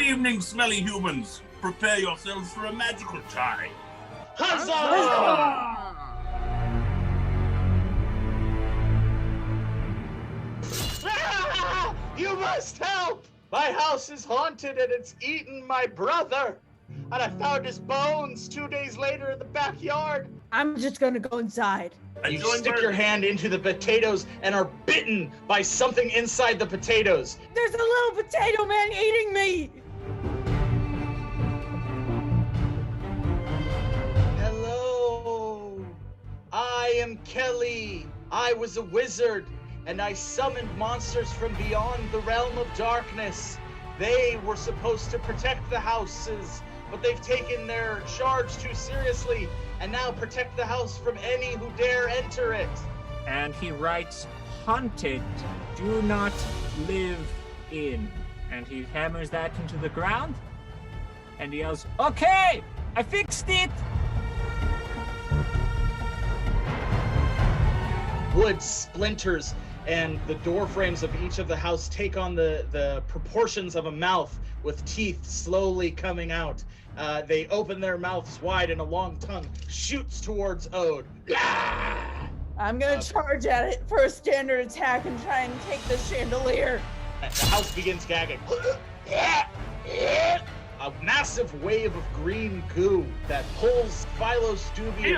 evening, smelly humans. Prepare yourselves for a magical time. Huzzah! You must help! My house is haunted and it's eaten my brother. And I found his bones 2 days later in the backyard. I'm just gonna go inside. You stick your hand into the potatoes and are bitten by something inside the potatoes. There's a little potato man eating me! Hello, I am Kelly. I was a wizard, and I summoned monsters from beyond the realm of darkness. They were supposed to protect the houses, but they've taken their charge too seriously, and now protect the house from any who dare enter it. And he writes, haunted, do not live in. And he hammers that into the ground, and he yells, okay, I fixed it! Wood splinters, and the door frames of each of the house take on the proportions of a mouth with teeth slowly coming out. They open their mouths wide and a long tongue shoots towards Ode. I'm gonna charge at it for a standard attack and try and take the chandelier. The house begins gagging. A massive wave of green goo that pulls Philo's Stubby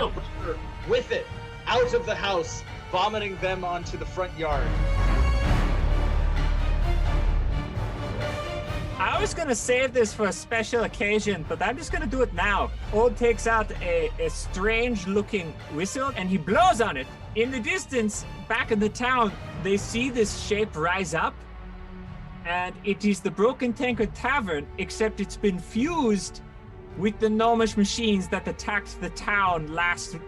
with it out of the house, vomiting them onto the front yard. I was gonna save this for a special occasion, but I'm just gonna do it now. Old takes out a strange looking whistle and he blows on it. In the distance, back in the town, they see this shape rise up, and it is the Broken Tankard Tavern, except it's been fused with the gnomish machines that attacked the town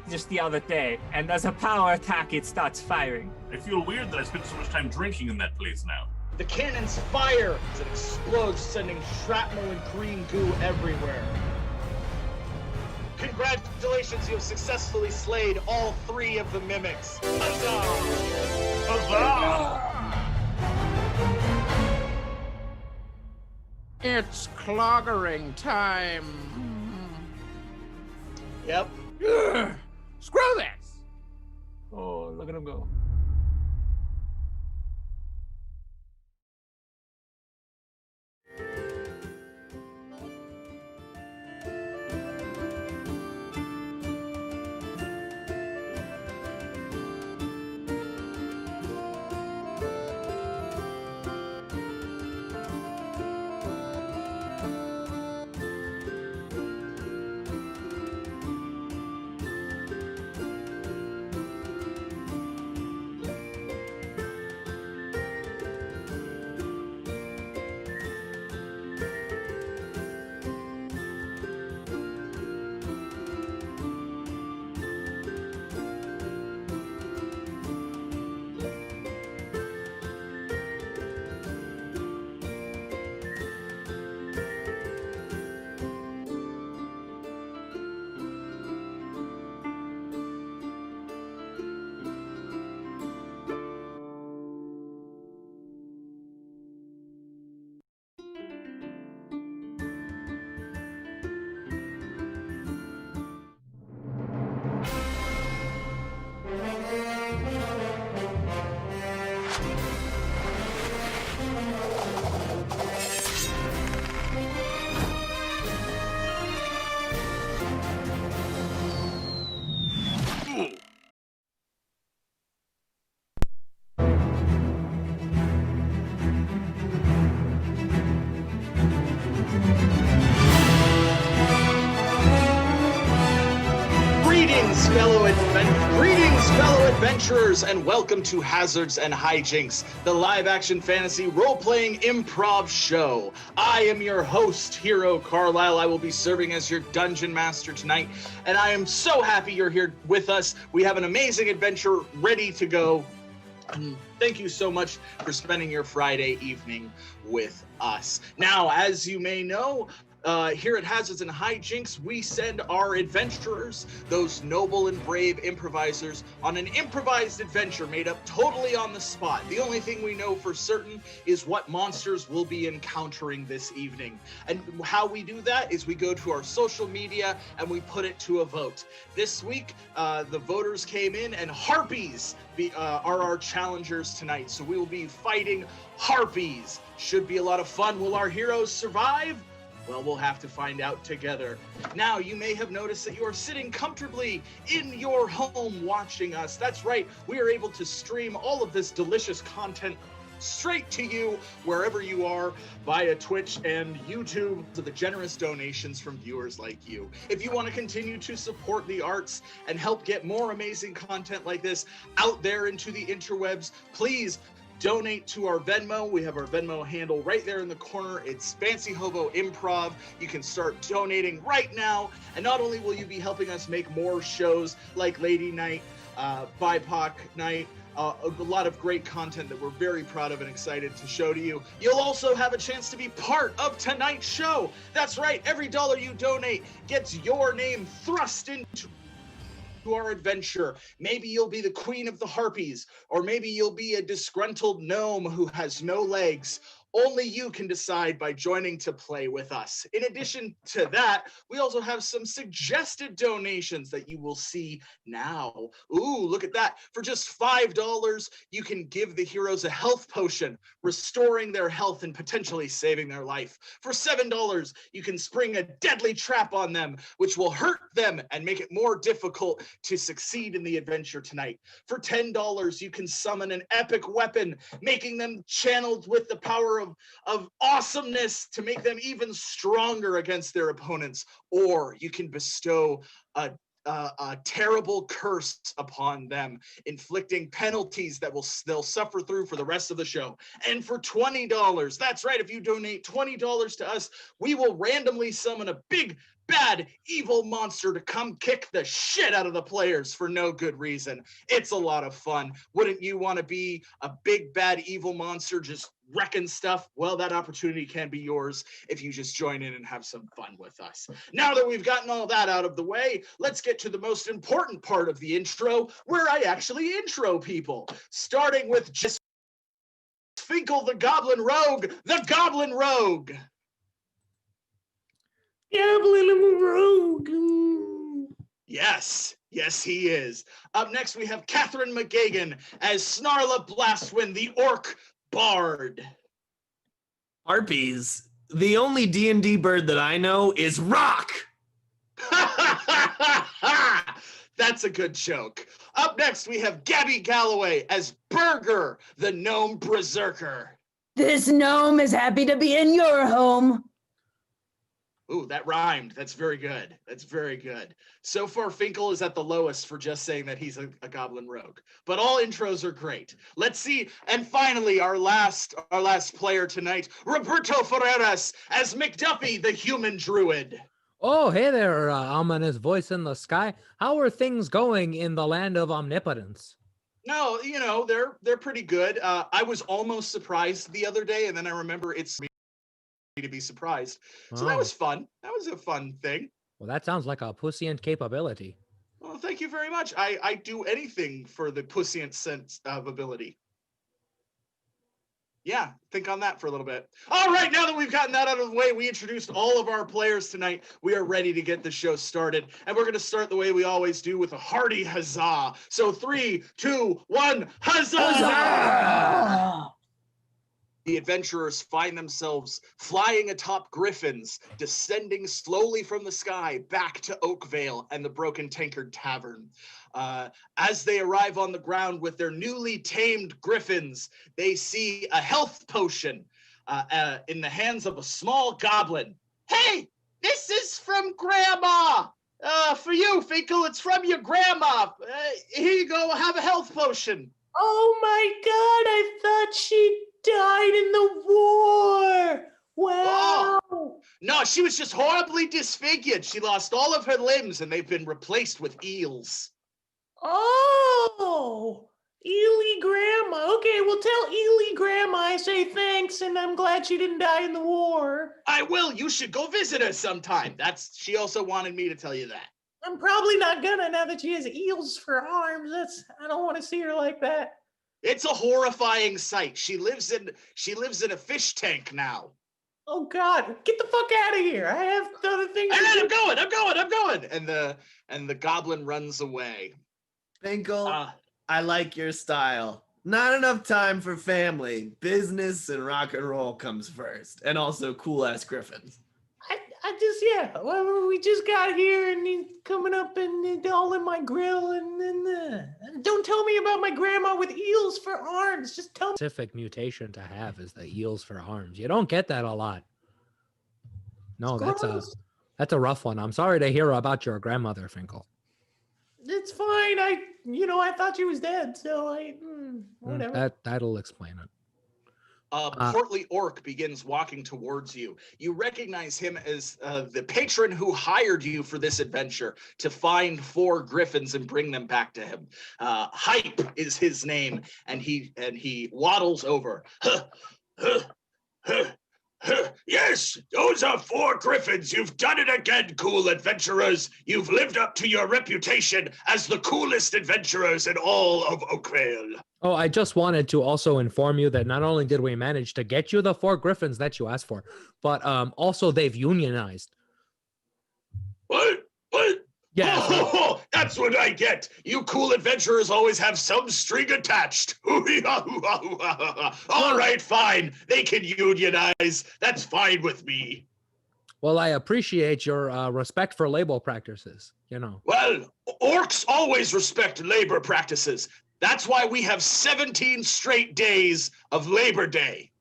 just the other day. And as a power attack, it starts firing. I feel weird that I spent so much time drinking in that place now. The cannons fire as it explodes, sending shrapnel and green goo everywhere. Congratulations, you have successfully slayed all 3 of the mimics. Huzzah! Huzzah! It's cloggering time. Yep. Ugh, screw this! Oh, look at him go. Greetings, fellow adventurers, and welcome to Hazards and Hijinks, the live-action fantasy role-playing improv show. I am your host, Hero Carlisle. I will be serving as your dungeon master tonight, and I am so happy you're here with us. We have an amazing adventure ready to go. Thank you so much for spending your Friday evening with us. Now, as you may know, Here at Hazards and Hijinks, we send our adventurers, those noble and brave improvisers, on an improvised adventure made up totally on the spot. The only thing we know for certain is what monsters we'll be encountering this evening. And how we do that is we go to our social media and we put it to a vote. This week, the voters came in, and Harpies are our challengers tonight. So we will be fighting Harpies. Should be a lot of fun. Will our heroes survive? Well, we'll have to find out together. Now, you may have noticed that you are sitting comfortably in your home watching us. That's right, we are able to stream all of this delicious content straight to you wherever you are via Twitch and YouTube, to the generous donations from viewers like you. If you want to continue to support the arts and help get more amazing content like this out there into the interwebs, please donate to our Venmo. We have our Venmo handle right there in the corner. It's Fancy Hobo Improv. You can start donating right now. And not only will you be helping us make more shows like Lady Night, BIPOC Night, a lot of great content that we're very proud of and excited to show to you. You'll also have a chance to be part of tonight's show. That's right, every dollar you donate gets your name thrust into our adventure. Maybe you'll be the queen of the Harpies, or maybe you'll be a disgruntled gnome who has no legs. Only you can decide by joining to play with us. In addition to that, we also have some suggested donations that you will see now. Ooh, look at that. For just $5, you can give the heroes a health potion, restoring their health and potentially saving their life. For $7, you can spring a deadly trap on them, which will hurt them and make it more difficult to succeed in the adventure tonight. For $10, you can summon an epic weapon, making them channeled with the power of awesomeness to make them even stronger against their opponents. Or you can bestow a terrible curse upon them, inflicting penalties that they'll suffer through for the rest of the show. And for $20, that's right, if you donate $20 to us, we will randomly summon a big, bad, evil monster to come kick the shit out of the players for no good reason. It's a lot of fun. Wouldn't you want to be a big, bad, evil monster just wrecking stuff? Well, that opportunity can be yours if you just join in and have some fun with us. Now that we've gotten all that out of the way, let's get to the most important part of the intro, where I actually intro people. Starting with just Finkle the Goblin Rogue, the Goblin Rogue. Goblin Rogue. Yes, he is. Up next, we have Catherine McGeoghegan as Snarla Blastwind, the Orc Bard. Harpies. The only D&D bird that I know is Rock. That's a good joke. Up next, we have Gabi Galloway as Burger, the Gnome Berserker. This gnome is happy to be in your home. Ooh, that rhymed. That's very good. So far, Finkle is at the lowest for just saying that he's a goblin rogue. But all intros are great. Let's see. And finally, our last player tonight, Roberto Ferreras as McDuffey, the human druid. Oh, hey there, ominous voice in the sky. How are things going in the land of omnipotence? No, they're pretty good. I was almost surprised the other day, and then I remember it's me to be surprised. So that was fun. That was a fun thing. Well, that sounds like a pussient capability. Well, thank you very much. I do anything for the pussient sense of ability. Yeah, think on that for a little bit. All right, now that we've gotten that out of the way, we introduced all of our players tonight. We are ready to get the show started, and we're going to start the way we always do with a hearty huzzah. So 3, 2, 1, huzzah! Huzzah! The adventurers find themselves flying atop griffins, descending slowly from the sky back to Oakvale and the Broken Tankard Tavern. As they arrive on the ground with their newly tamed griffins, they see a health potion in the hands of a small goblin. Hey, this is from Grandma! For you, Finkle, it's from your grandma. Here you go, have a health potion. Oh my god, I thought she died in the war. Wow. Oh. No, she was just horribly disfigured. She lost all of her limbs and they've been replaced with eels. Oh, Ely Grandma. Okay, well, tell Ely Grandma I say thanks, and I'm glad she didn't die in the war. I will. You should go visit her sometime. She also wanted me to tell you that. I'm probably not gonna now that she has eels for arms. I don't want to see her like that. It's a horrifying sight. She lives in a fish tank now. Oh God, get the fuck out of here. I have other things. I'm going. And the goblin runs away. Finkle, I like your style. Not enough time for family. Business and rock and roll comes first. And also cool ass griffins. Well, we just got here and he's coming up and all in my grill and then don't tell me about my grandma with eels for arms. Just tell me. Specific mutation to have is the eels for arms. You don't get that a lot. No, that's a rough one. I'm sorry to hear about your grandmother, Finkle. It's fine. I thought she was dead, so whatever. That'll explain it. A portly orc begins walking towards you. You recognize him as the patron who hired you for this adventure to find 4 griffins and bring them back to him. Hype is his name, and he waddles over. Yes, those are 4 griffins. You've done it again, cool adventurers. You've lived up to your reputation as the coolest adventurers in all of Oakvale. Oh, I just wanted to also inform you that not only did we manage to get you the 4 griffins that you asked for, but also they've unionized. What? Yeah. Oh, that's what I get. You cool adventurers always have some string attached. All right, fine. They can unionize. That's fine with me. Well, I appreciate your respect for labor practices, Well, orcs always respect labor practices. That's why we have 17 straight days of Labor Day.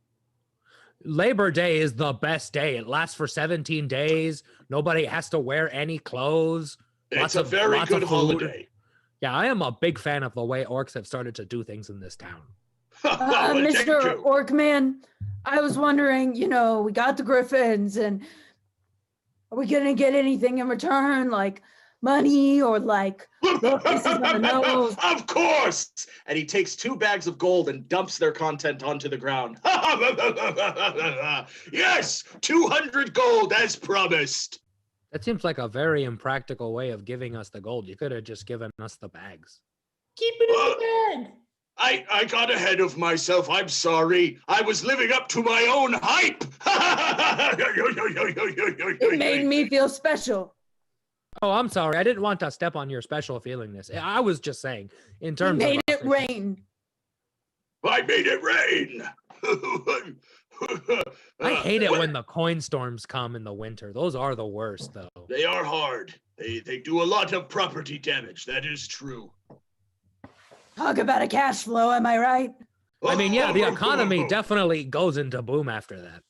Labor Day is the best day. It lasts for 17 days. Nobody has to wear any clothes. It's a very good holiday. Yeah, I am a big fan of the way orcs have started to do things in this town. Mr. Orcman, I was wondering, we got the griffins, and are we going to get anything in return, like money or like kisses on the nose? Of course! And he takes 2 bags of gold and dumps their content onto the ground. Yes, 200 gold as promised. That seems like a very impractical way of giving us the gold. You could have just given us the bags. Keep it in the bag. I got ahead of myself. I'm sorry. I was living up to my own hype. It made me feel special. Oh, I'm sorry. I didn't want to step on your special feelingness. I was just saying, in terms You made of it rain. I made it rain. I hate it when the coin storms come in the winter. Those are the worst, though. They are hard. They do a lot of property damage. That is true. Talk about a cash flow, am I right? I mean, yeah, the economy definitely goes into boom after that.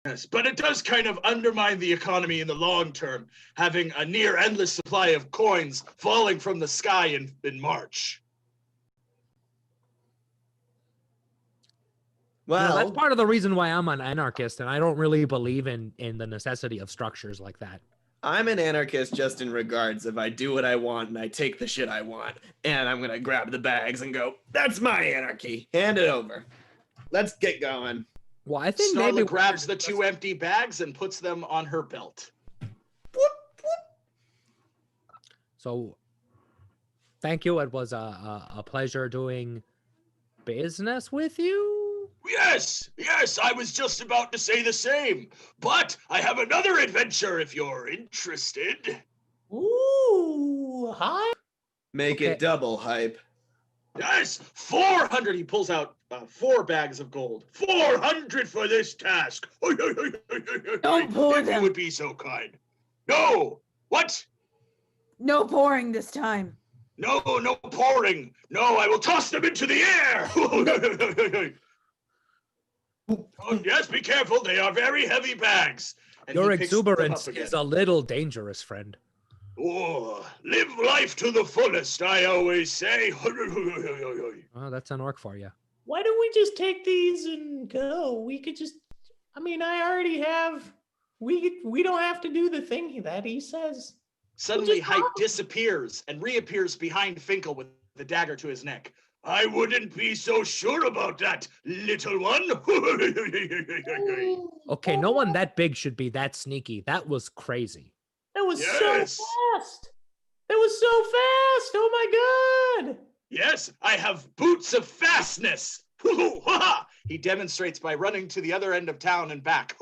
Yes, but it does kind of undermine the economy in the long term, having a near endless supply of coins falling from the sky in March. Well, that's part of the reason why I'm an anarchist, and I don't really believe in the necessity of structures like that. I'm an anarchist just in regards of I do what I want and I take the shit I want, and I'm gonna grab the bags and go, that's my anarchy. Hand it over. Let's get going. Well, I think Snarla maybe grabs the 2 empty bags and puts them on her belt. So, thank you. It was a pleasure doing business with you. Yes, I was just about to say the same. But I have another adventure if you're interested. Ooh, hi. Make it double hype. Yes, 400. He pulls out 4 bags of gold. 400 for this task. Don't pour if you them. would be so kind. No. What? No pouring this time. No pouring. No, I will toss them into the air. Oh, yes, be careful. They are very heavy bags. And Your he picks them up exuberance again. is a little dangerous, friend. Oh, live life to the fullest, I always say. Well, that's an orc for you. Why don't we just take these and go? We could just, I already have, we don't have to do the thing that he says. Suddenly, Hype disappears and reappears behind Finkle with a dagger to his neck. I wouldn't be so sure about that, little one. Okay, no one that big should be that sneaky. That was crazy. That was Yes. so fast. That was so fast. Oh my God. Yes, I have boots of fastness. He demonstrates by running to the other end of town and back.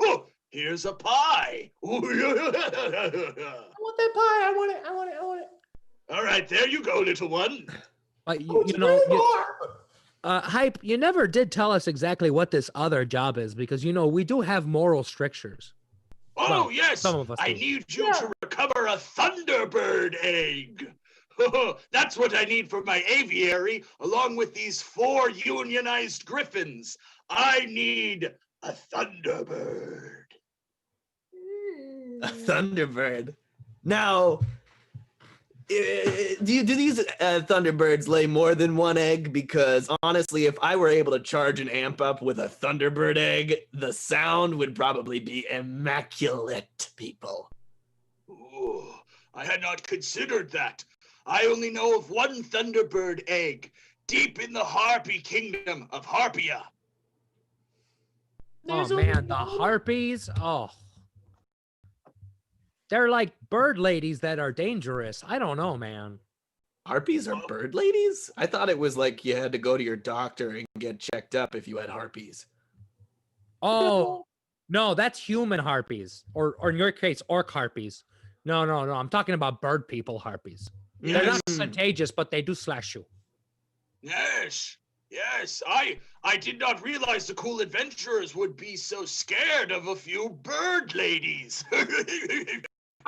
Here's a pie. I want that pie. I want it. I want it. I want it. All right, there you go, little one. Hype, you never did tell us exactly what this other job is because, we do have moral strictures. Oh, Well, yes. some of us I do. need you to recover a Thunderbird egg. That's what I need for my aviary, along with these 4 unionized griffins. I need a Thunderbird. A Thunderbird. Now, do these Thunderbirds lay more than one egg? Because honestly, if I were able to charge an amp up with a Thunderbird egg, the sound would probably be immaculate, people. Ooh, I had not considered that. I only know of one Thunderbird egg, deep in the Harpy kingdom of Harpia. There's Oh, only man, the one. harpies. Oh. They're like bird ladies that are dangerous. I don't know, man. Harpies are bird ladies? I thought it was like you had to go to your doctor and get checked up if you had harpies. Oh, no, that's human harpies. Or in your case, orc harpies. No. I'm talking about bird people harpies. They're not contagious, but they do slash you. Yes. I did not realize the cool adventurers would be so scared of a few bird ladies.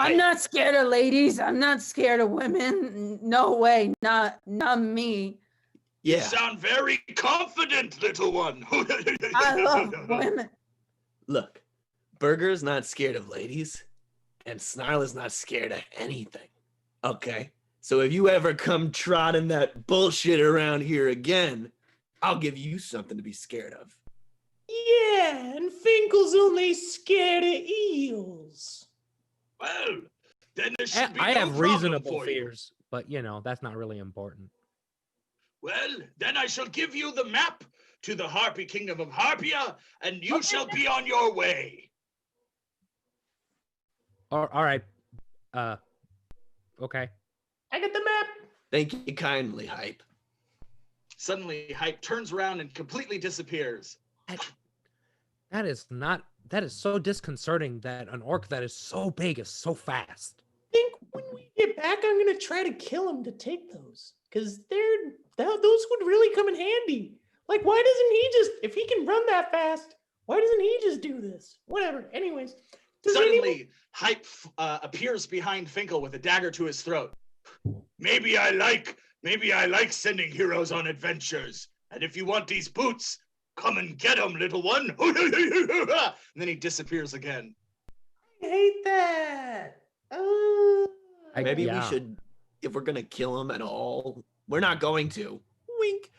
I'm not scared of ladies. I'm not scared of women. No way. Not me. You Yeah. sound very confident, little one. I love women. Look, Burger's not scared of ladies, and Snarla's not scared of anything. Okay? So if you ever come trotting that bullshit around here again, I'll give you something to be scared of. Yeah, and Finkle's only scared of eels. Well, then there should be I no have problem reasonable for you. fears, but that's not really important. Well, then I shall give you the map to the Harpy Kingdom of Harpia, and you shall be on your way. All right. Okay. I got the map. Thank you kindly, Hype. Suddenly, Hype turns around and completely disappears. That is so disconcerting that an orc that is so big is so fast. I think when we get back, I'm gonna try to kill him to take those, because those would really come in handy. Like, why doesn't he just, if he can run that fast, why doesn't he just do this? Whatever. Anyways, Suddenly, Hype appears behind Finkle with a dagger to his throat. Maybe I like sending heroes on adventures. And if you want these boots, come and get them, little one. And then he disappears again. I hate that. Maybe we should, if we're gonna kill him at all, we're not going to. Wink.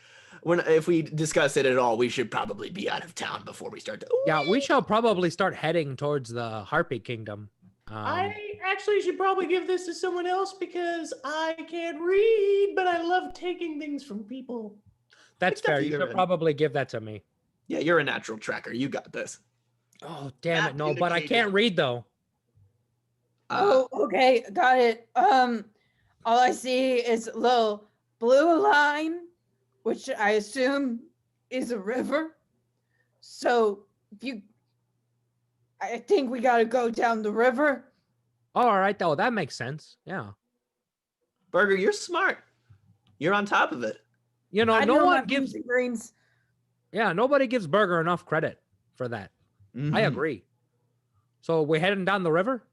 If we discuss it at all, we should probably be out of town before we start to. Yeah, we shall probably start heading towards the Harpy Kingdom. I actually should probably give this to someone else because I can't read, but I love taking things from people. That's fair. You You're should in. probably give that to me. Yeah, you're a natural tracker. You got this. Oh, damn Map it. No, but I indicated. can't read though. Okay, got it. All I see is a little blue line, which I assume is a river. So I think we gotta go down the river. All right, though. That makes sense. Yeah. Burger, you're smart. You're on top of it. I no know one my gives. blues and greens. Yeah, nobody gives Burger enough credit for that. I Mhm. agree. So we're heading down the river?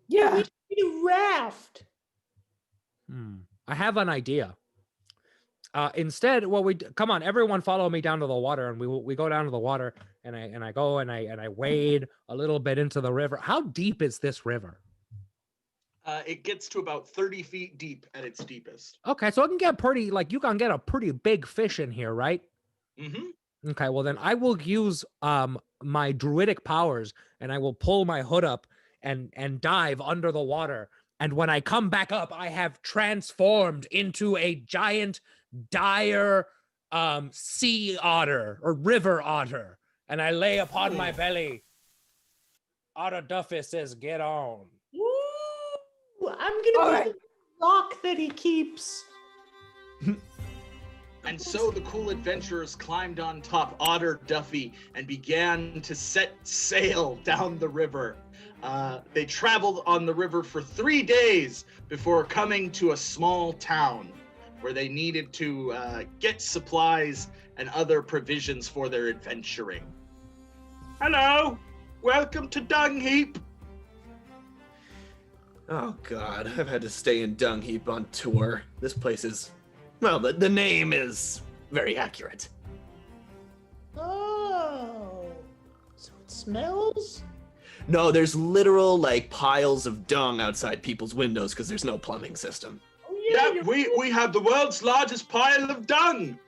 Yeah. We need a raft. I have an idea. Instead, come on, everyone follow me down to the water, and we go down to the water, and I go and I wade a little bit into the river. How deep is this river? It gets to about 30 feet deep at its deepest. Okay, so I can get you can get a pretty big fish in here, right? Mm-hmm. Okay, well then I will use my druidic powers, and I will pull my hood up and dive under the water. And when I come back up, I have transformed into a giant dire sea otter or river otter, and I lay upon my belly. Otter Duffey says, "Get on." Woo! I'm gonna be the rock that he keeps. And so the cool adventurers climbed on top Otter Duffey and began to set sail down the river. They traveled on the river for 3 days before coming to a small town where they needed to get supplies and other provisions for their adventuring. Hello, welcome to Dung Heap. Oh God, I've had to stay in Dung Heap on tour. This place is, well, the name is very accurate. Oh, so it smells? No, there's literal like piles of dung outside people's windows because there's no plumbing system. Oh, Yeah, we have the world's largest pile of dung.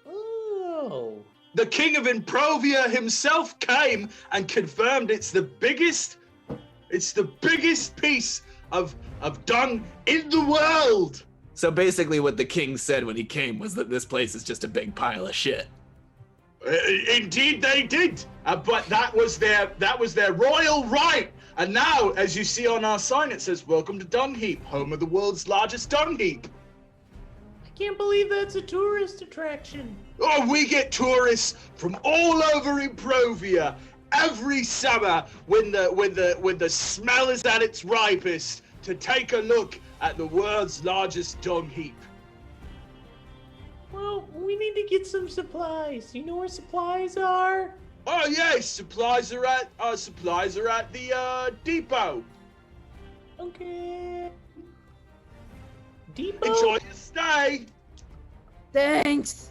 Oh. The king of Improvia himself came and confirmed it's the biggest piece of dung in the world. So basically what the king said when he came was that this place is just a big pile of shit. Indeed they did, but that was their royal right. And now, as you see on our sign, it says, "Welcome to Dung Heap, home of the world's largest dung heap." I can't believe that's a tourist attraction. Oh, we get tourists from all over Improvia every summer when the smell is at its ripest to take a look at the world's largest dung heap. Well, we need to get some supplies. You know where supplies are? Oh yes, supplies are at the depot. Okay. Depot? Enjoy your stay. Thanks.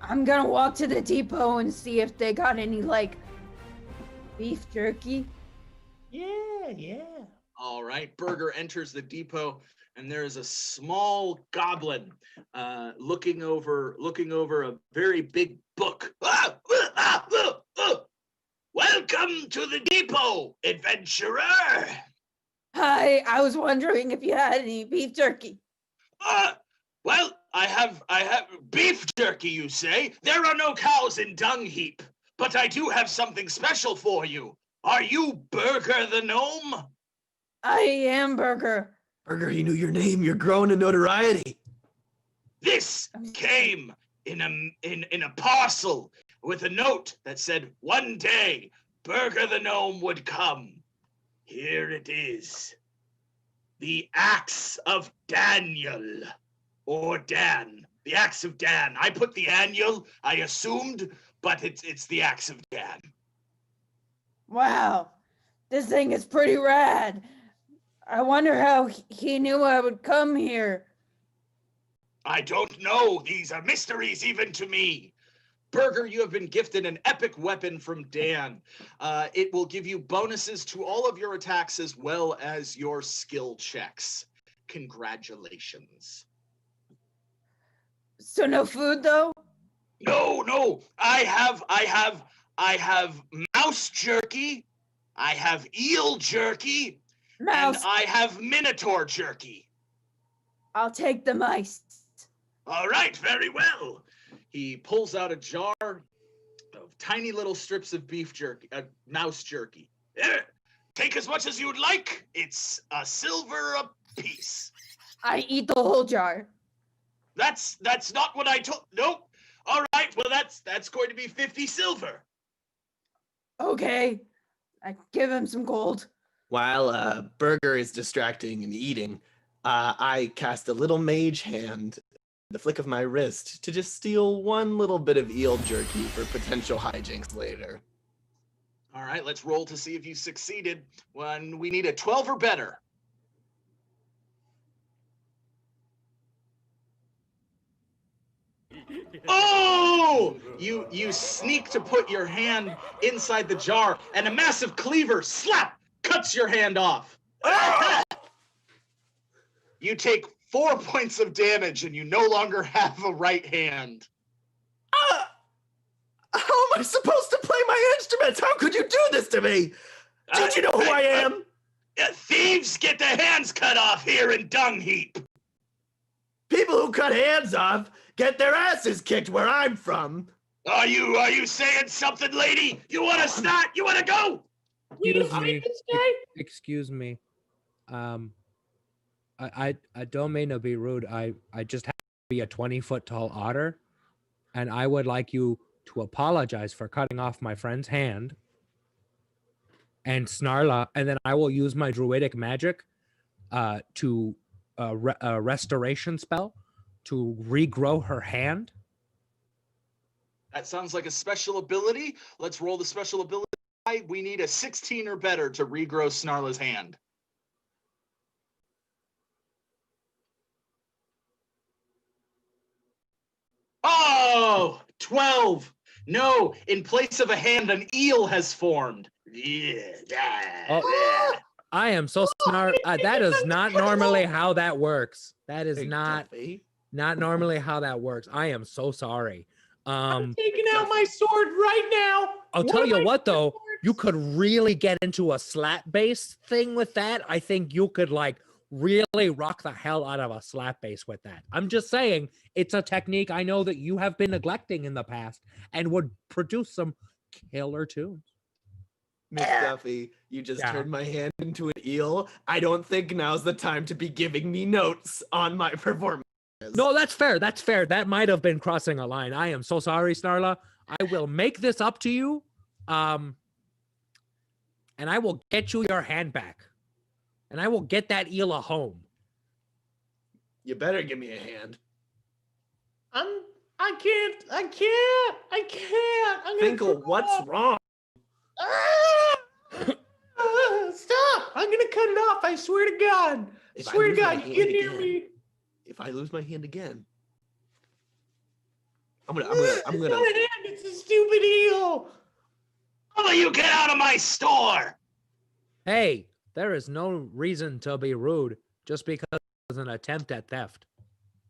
I'm gonna walk to the depot and see if they got any like beef jerky. Yeah. All right, Burger enters the depot, and there is a small goblin looking over a very big book. Welcome to the depot, adventurer. Hi, I was wondering if you had any beef jerky. Well, I have beef jerky, you say? There are no cows in Dung Heap, but I do have something special for you. Are you Burger the Gnome? I am Burger. Burger, he knew your name. You're growing in notoriety. This came in a parcel with a note that said, "One day, Burger the Gnome would come." Here it is. The Axe of Daniel. Or Dan. The Axe of Dan. I put the annual, I assumed, but it's the Axe of Dan. Wow, this thing is pretty rad. I wonder how he knew I would come here. I don't know. These are mysteries even to me. Burger, you have been gifted an epic weapon from Dan. It will give you bonuses to all of your attacks as well as your skill checks. Congratulations. So no food though? No. I have mouse jerky. I have eel jerky. Mouse. And I have minotaur jerky. I'll take the mice. All right, very well. He pulls out a jar of tiny little strips of beef jerky, mouse jerky. Take as much as you would like. It's a silver a piece. I eat the whole jar. That's not what I told. Nope. All right, well that's going to be 50 silver. Okay. I give him some gold. While Burger is distracting and eating, I cast a little mage hand, the flick of my wrist, to just steal one little bit of eel jerky for potential hijinks later. All right, let's roll to see if you succeeded. When we need a 12 or better. Oh! You sneak to put your hand inside the jar, and a massive cleaver slap cuts your hand off. You take 4 points of damage, and you no longer have a right hand. How am I supposed to play my instruments? How could you do this to me? Don't you know who I am? Thieves get their hands cut off here in Dung Heap. People who cut hands off get their asses kicked where I'm from. Are you saying something, lady? You want to start? You want to go? Excuse me. I don't mean to be rude. I just have to be a 20-foot tall otter, and I would like you to apologize for cutting off my friend's hand and Snarla, and then I will use my druidic magic to a restoration spell to regrow her hand. That sounds like a special ability. Let's roll the special ability. We need a 16 or better to regrow Snarla's hand. Oh, 12. No, in place of a hand, an eel has formed. Oh, I am so smart. That is not normally how that works. That is not normally how that works. I am so sorry. I'm taking out my sword right now. I'll tell you what, though, you could really get into a slap-based thing with that. I think you could, like, really rock the hell out of a slap bass with that. I'm just saying, it's a technique I know that you have been neglecting in the past and would produce some killer tunes. Miss Duffey, you just turned my hand into an eel. I don't think now's the time to be giving me notes on my performance. No, that's fair. That's fair. That might have been crossing a line. I am so sorry, Snarla. I will make this up to you. And I will get you your hand back. And I will get that eel a home. You better give me a hand. I can't. Finkle, what's wrong? Stop! I'm gonna cut it off. I swear to God. I swear to God, you get near me. If I lose my hand again, I'm gonna. It's not a hand. It's a stupid eel. Oh, you get out of my store! Hey, there is no reason to be rude just because it was an attempt at theft.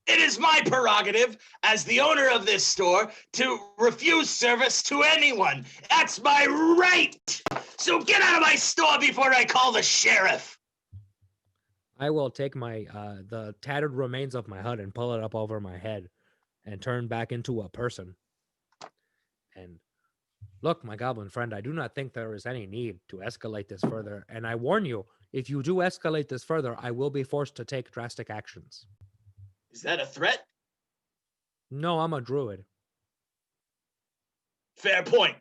It is my prerogative as the owner of this store to refuse service to anyone. That's my right. So get out of my store before I call the sheriff. I will take my the tattered remains of my hut and pull it up over my head and turn back into a person. And look, my goblin friend, I do not think there is any need to escalate this further. And I warn you, if you do escalate this further, I will be forced to take drastic actions. Is that a threat? No, I'm a druid. Fair point.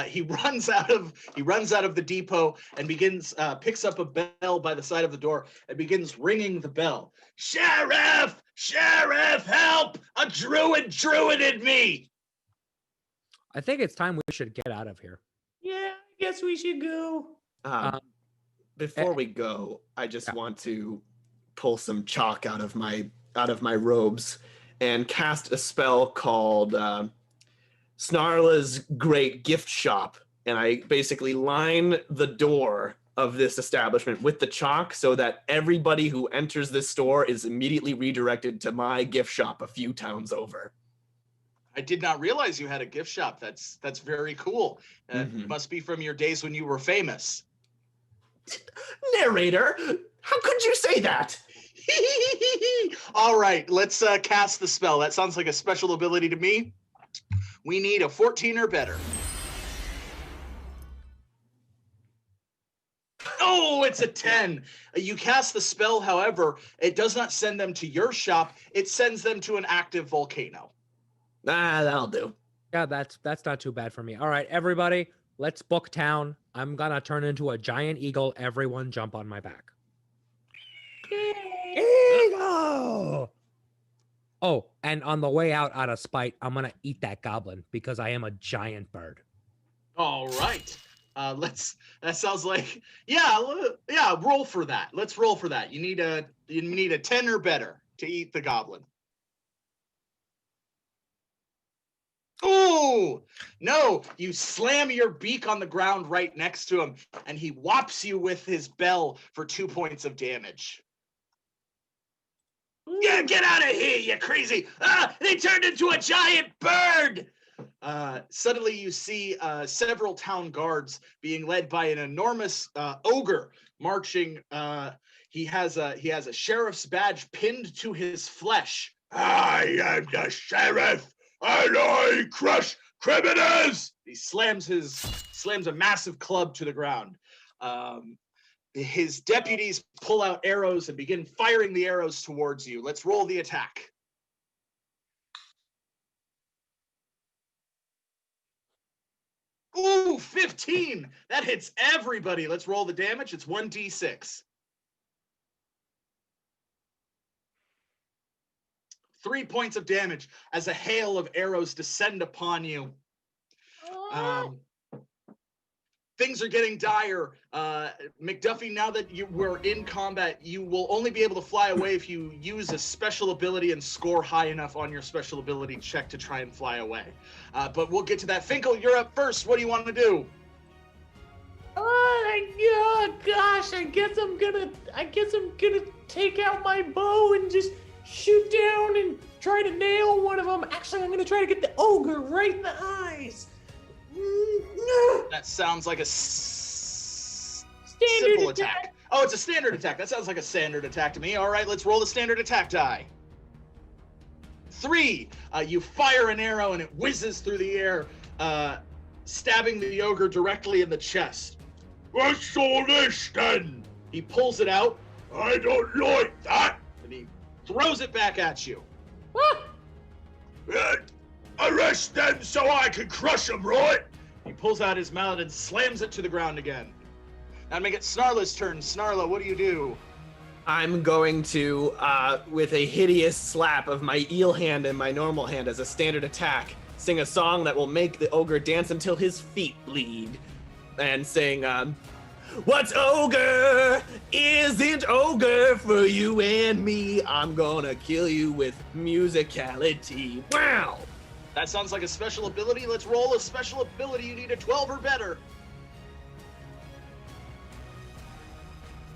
He runs out of the depot and begins picks up a bell by the side of the door and begins ringing the bell. Sheriff! Sheriff, help! A druided me! I think it's time we should get out of here. Yeah, I guess we should go. Before we go, I just want to pull some chalk out of my robes and cast a spell called Snarla's Great Gift Shop. And I basically line the door of this establishment with the chalk so that everybody who enters this store is immediately redirected to my gift shop a few towns over. I did not realize you had a gift shop. That's very cool. It must be from your days when you were famous. Narrator, how could you say that? All right, let's cast the spell. That sounds like a special ability to me. We need a 14 or better. Oh, it's a 10. You cast the spell, however, it does not send them to your shop. It sends them to an active volcano. That'll do. Yeah, that's not too bad for me. All right, everybody, let's book town. I'm gonna turn into a giant eagle. Everyone jump on my back. Eagle! Oh, and on the way out of spite, I'm gonna eat that goblin because I am a giant bird. All right. That sounds like, yeah, roll for that. Let's roll for that. You need a 10 or better to eat the goblin. Oh, no, you slam your beak on the ground right next to him, and he whops you with his bell for 2 points of damage. Yeah, get out of here, you crazy. They turned into a giant bird. Suddenly you see several town guards being led by an enormous ogre marching. He has a sheriff's badge pinned to his flesh I am the sheriff, and I crush criminals. He slams a massive club to the ground. His deputies pull out arrows and begin firing the arrows towards you. Let's roll the attack. Ooh, 15. That hits everybody. Let's roll the damage. It's 1d6. 3 points of damage as a hail of arrows descend upon you. Things are getting dire. McDuffie, now that we're in combat, you will only be able to fly away if you use a special ability and score high enough on your special ability check to try and fly away. But we'll get to that. Finkle, you're up first. What do you want to do? Oh gosh, I guess I'm gonna take out my bow and just shoot down and try to nail one of them. Actually, I'm gonna try to get the ogre right in the eyes. That sounds like a simple attack. attack. Oh, it's a standard attack. That sounds like a standard attack to me. All right, let's roll the standard attack die. 3. You fire an arrow and it whizzes through the air, stabbing the ogre directly in the chest. What's all this then? He pulls it out. I don't like that. And he throws it back at you. Arrest them so I can crush them, right? He pulls out his mallet and slams it to the ground again. Now make it Snarla's turn. Snarla, what do you do? I'm going to, with a hideous slap of my eel hand and my normal hand as a standard attack, sing a song that will make the ogre dance until his feet bleed. And sing, what's ogre isn't ogre for you and me. I'm gonna kill you with musicality. Wow! That sounds like a special ability. Let's roll a special ability. You need a 12 or better.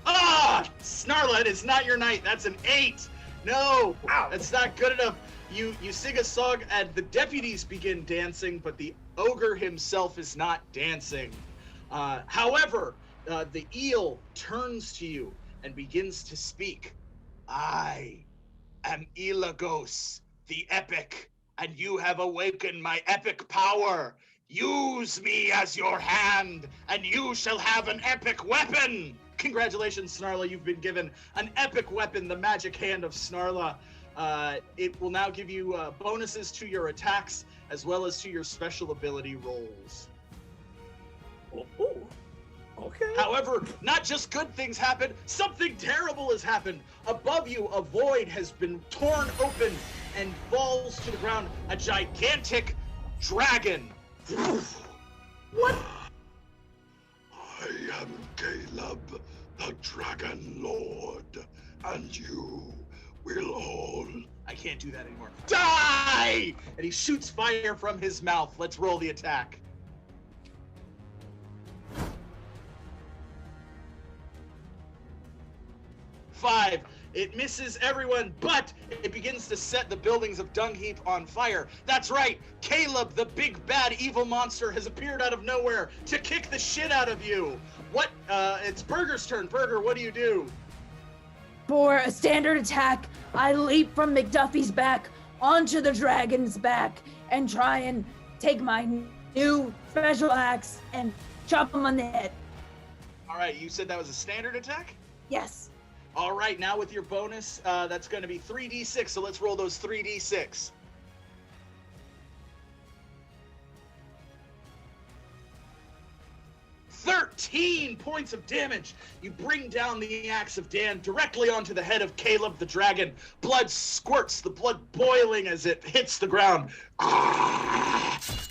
Ah! Snarla, it's not your night. That's an 8. No, Ow. That's not good enough. You sing a song and the deputies begin dancing, but the ogre himself is not dancing. However, the eel turns to you and begins to speak. I am Elagos, the epic, and you have awakened my epic power. Use me as your hand, and you shall have an epic weapon. Congratulations, Snarla. You've been given an epic weapon, the magic hand of Snarla. It will now give you bonuses to your attacks as well as to your special ability rolls. Oh, okay. However, not just good things happen, something terrible has happened. Above you, a void has been torn open and falls to the ground. A gigantic dragon. What? I am Caleb, the Dragon Lord, and you will all... I can't do that anymore. Die! And he shoots fire from his mouth. Let's roll the attack. Five. It misses everyone, but it begins to set the buildings of Dung Heap on fire. That's right, Caleb, the big bad evil monster, has appeared out of nowhere to kick the shit out of you. It's Burger's turn. Burger, what do you do? For a standard attack, I leap from McDuffie's back onto the dragon's back and try and take my new special axe and chop him on the head. All right, you said that was a standard attack? Yes. All right, now with your bonus, that's going to be 3d6, so let's roll those 3d6. "13 points of damage. You bring down the axe of Dan directly onto the head of Caleb the dragon. Blood squirts, the blood boiling as it hits the ground.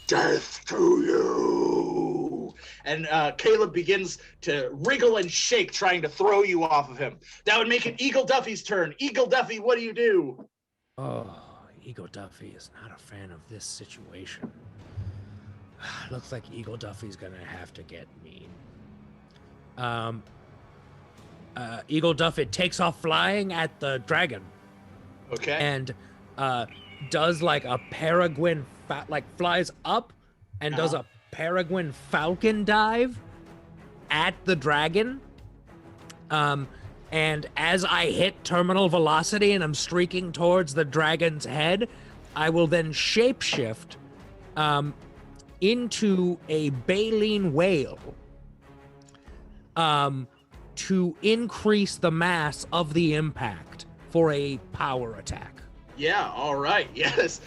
Death to you! And Caleb begins to wriggle and shake, trying to throw you off of him. That would make it Eagle Duffy's turn. Eagle Duffy, what do you do? Oh, Eagle Duffy is not a fan of this situation. Looks like Eagle Duffy's gonna have to get mean. Eagle Duffy takes off flying at the dragon. Okay. And does like a peregrine, flies up and does a peregrine falcon dive at the dragon. And as I hit terminal velocity and I'm streaking towards the dragon's head, I will then shapeshift into a baleen whale to increase the mass of the impact for a power attack. Yeah, all right, yes.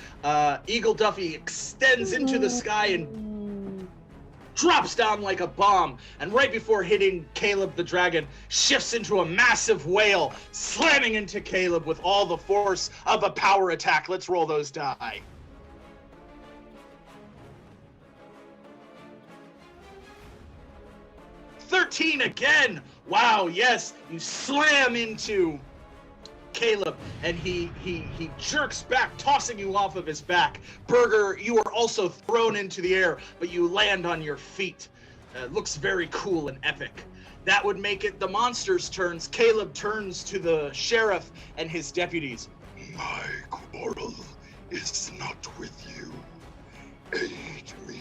Eagle Duffey extends into the sky and drops down like a bomb, and right before hitting Caleb the dragon, shifts into a massive whale, slamming into Caleb with all the force of a power attack. Let's roll those die. $13 again. Wow, yes, you slam into Caleb, and he jerks back, tossing you off of his back. Burger, you are also thrown into the air, but you land on your feet. Looks very cool and epic. That would make it the monsters' turns. Caleb turns to the sheriff and his deputies. My quarrel is not with you. Aid me,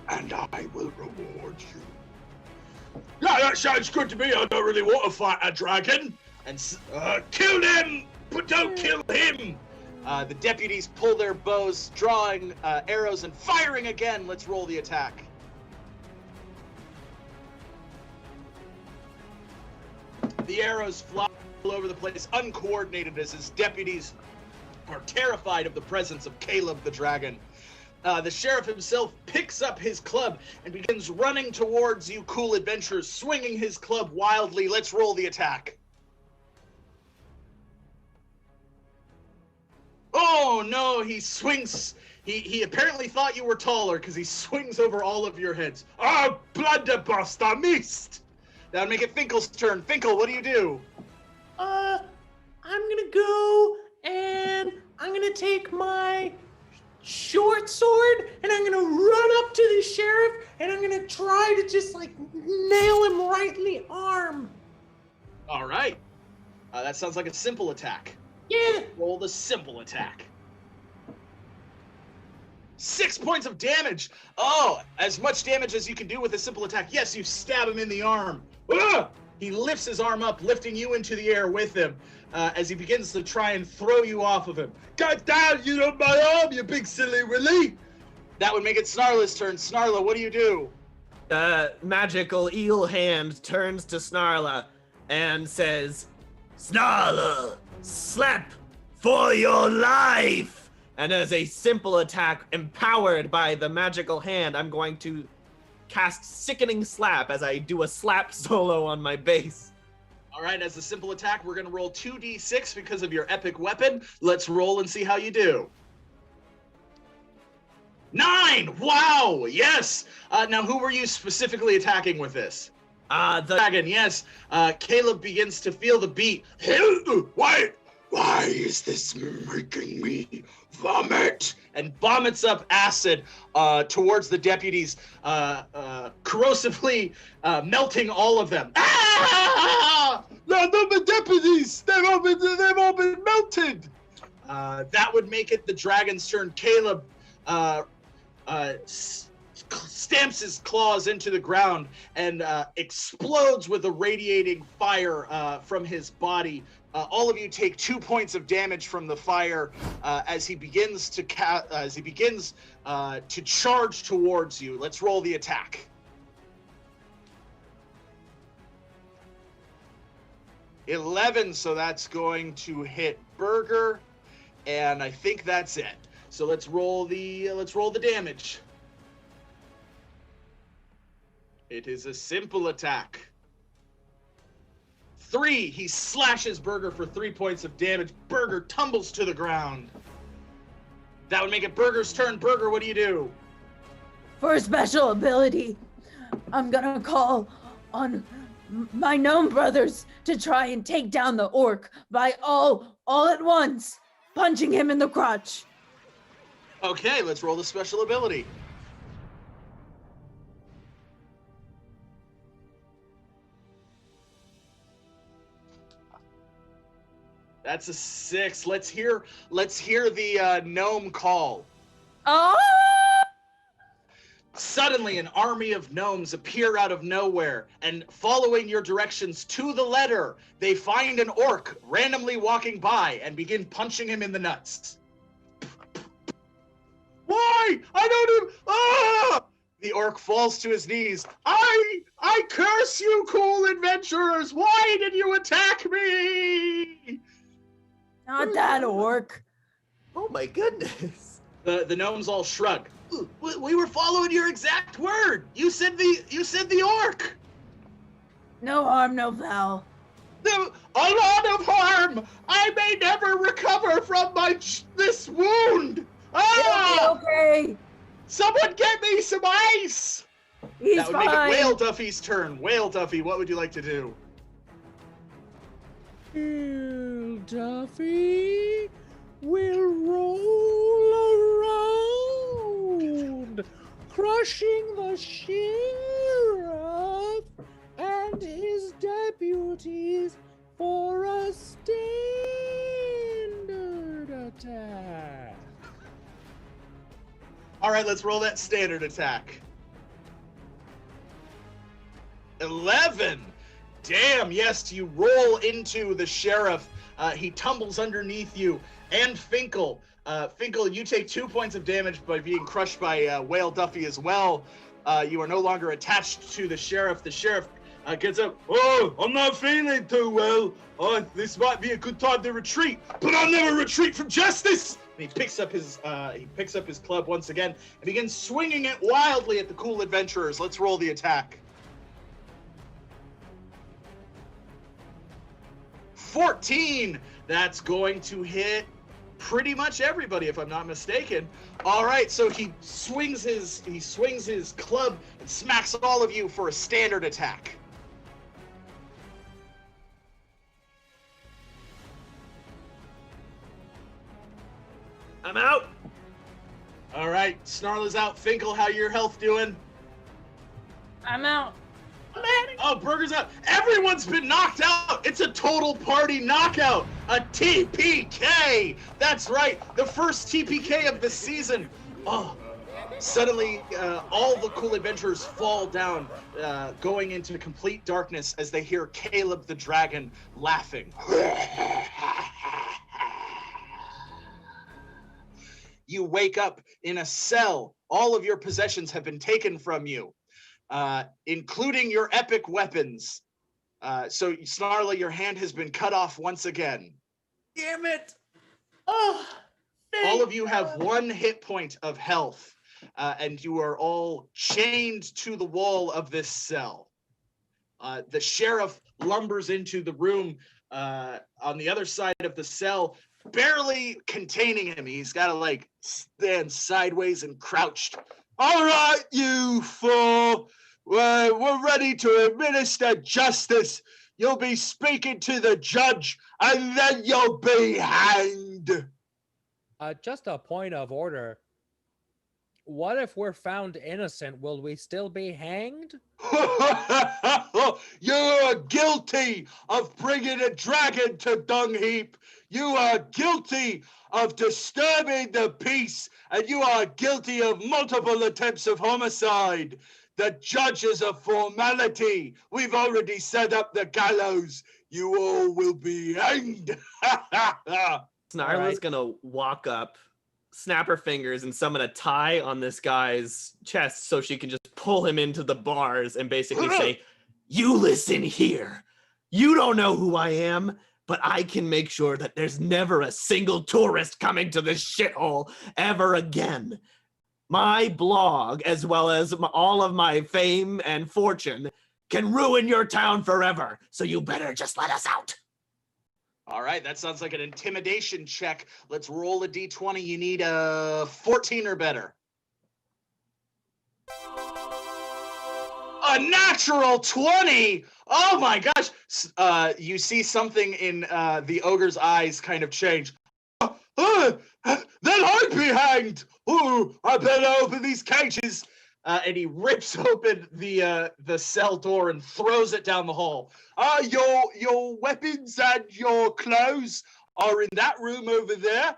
and I will reward you. Yeah, that sounds good to me. I don't really want to fight a dragon. And kill them, but don't kill him. The deputies pull their bows, drawing arrows and firing again. Let's roll the attack. The arrows fly all over the place, uncoordinated, as his deputies are terrified of the presence of Caleb the dragon. The sheriff himself picks up his club and begins running towards you cool adventurers, swinging his club wildly. Let's roll the attack. Oh no, he swings. He apparently thought you were taller because he swings over all of your heads. Oh, blunderbuss, I missed. That'll make it Finkle's turn. Finkle, what do you do? I'm gonna go and I'm gonna take my short sword and I'm gonna run up to the sheriff and I'm gonna try to just like nail him right in the arm. All right. That sounds like a simple attack. Yeah. Roll the simple attack. 6 points of damage. Oh, as much damage as you can do with a simple attack. Yes, you stab him in the arm. Ugh! He lifts his arm up, lifting you into the air with him as he begins to try and throw you off of him. God damn, you on my arm, you big silly willy. That would make it Snarla's turn. Snarla, what do you do? Magical eel hand turns to Snarla and says, Snarla, slap for your life! And as a simple attack empowered by the magical hand, I'm going to cast Sickening Slap as I do a slap solo on my bass. All right, as a simple attack, we're going to roll 2d6 because of your epic weapon. Let's roll and see how you do. 9! Wow! Yes! Now, who were you specifically attacking with this? The dragon, yes. Caleb begins to feel the beat. Why is this making me vomit? And vomits up acid towards the deputies, corrosively melting all of them. Ah! No, not the deputies! They've all been melted! That would make it the dragon's turn. Caleb stamps his claws into the ground and explodes with a radiating fire from his body. All of you take 2 points of damage from the fire as he begins to charge towards you. Let's roll the attack. 11, so that's going to hit Burger, and I think that's it. So let's roll the damage. It is a simple attack. 3, he slashes Burger for 3 points of damage. Burger tumbles to the ground. That would make it Burger's turn. Burger, what do you do? For a special ability, I'm gonna call on my gnome brothers to try and take down the orc by all at once, punching him in the crotch. Okay, let's roll the special ability. That's a 6. Let's hear the gnome call. Oh! Suddenly, an army of gnomes appear out of nowhere, and following your directions to the letter, they find an orc randomly walking by and begin punching him in the nuts. Why? I don't even... Ah! The orc falls to his knees. I curse you, cool adventurers! Why did you attack me? Not that orc. Oh my goodness. The gnomes all shrug. We were following your exact word. You said the orc. No harm, no foul. A lot of harm. I may never recover from this wound. Ah! Okay. Someone get me some ice. He's That would fine. make it Whale Duffy's turn. Whale Duffy, what would you like to do? Duffy will roll around, crushing the sheriff and his deputies for a standard attack. All right, let's roll that standard attack. 11. Damn, yes, you roll into the sheriff. He tumbles underneath you. And Finkle. Finkle, you take 2 points of damage by being crushed by Whale Duffy as well. You are no longer attached to the sheriff. The sheriff gets up. Oh, I'm not feeling too well. Oh, this might be a good time to retreat, but I'll never retreat from justice. And he picks up his club once again and begins swinging it wildly at the cool adventurers. Let's roll the attack. 14. That's going to hit pretty much everybody, if I'm not mistaken. All right, so he swings his club and smacks all of you for a standard attack. I'm out. All right, Snarla's out. Finkle, how your health doing? I'm out. Oh, Burger's out. Everyone's been knocked out. It's a total party knockout. A TPK. That's right. The first TPK of the season. Oh, suddenly all the cool adventurers fall down, going into complete darkness as they hear Caleb the dragon laughing. You wake up in a cell. All of your possessions have been taken from you. Including your epic weapons. So, Snarla, your hand has been cut off once again. Damn it. Oh, All of you have 1 hit point of health, and you are all chained to the wall of this cell. The sheriff lumbers into the room on the other side of the cell, barely containing him. He's got to, stand sideways and crouched. All right, you four. We're ready to administer justice. You'll be speaking to the judge, and then you'll be hanged. Just a point of order. What if we're found innocent? Will we still be hanged? You're guilty of bringing a dragon to Dung Heap. You are guilty of disturbing the peace, and you are guilty of multiple attempts of homicide. The judge is a formality. We've already set up the gallows. You all will be hanged. Snarla's gonna walk up, snap her fingers, and summon a tie on this guy's chest so she can just pull him into the bars and basically say, "You listen here. You don't know who I am, but I can make sure that there's never a single tourist coming to this shithole ever again. My blog, as well as all of my fame and fortune, can ruin your town forever, so you better just let us out." All right, that sounds like an intimidation check. Let's roll a d20. You need a 14 or better. A natural 20! Oh my gosh! You see something in the ogre's eyes kind of change. Then I'd be hanged! Ooh, I better open these cages! And he rips open the cell door and throws it down the hall. Your weapons and your clothes are in that room over there.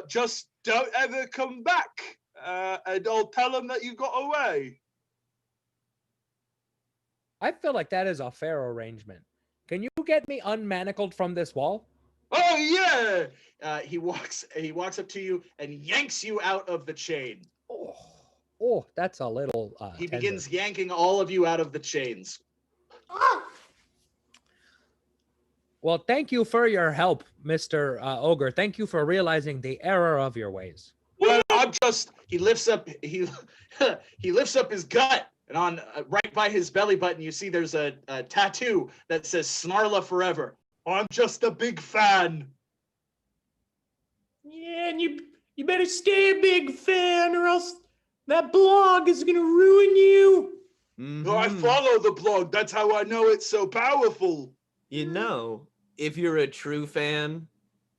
Just don't ever come back. and I'll tell them that you got away. I feel like that is a fair arrangement. Can you get me unmanacled from this wall? Oh yeah! He walks up to you and yanks you out of the chain. Oh, that's a little. He tender. begins yanking all of you out of the chains. Well, thank you for your help, Mr. Ogre. Thank you for realizing the error of your ways. Well, he lifts up he lifts up his gut, and on right by his belly button you see there's a tattoo that says Snarla forever. I'm just a big fan. Yeah, and you better stay a big fan, or else that blog is gonna ruin you. Mhm. I follow the blog. That's how I know it's so powerful. You know, if you're a true fan,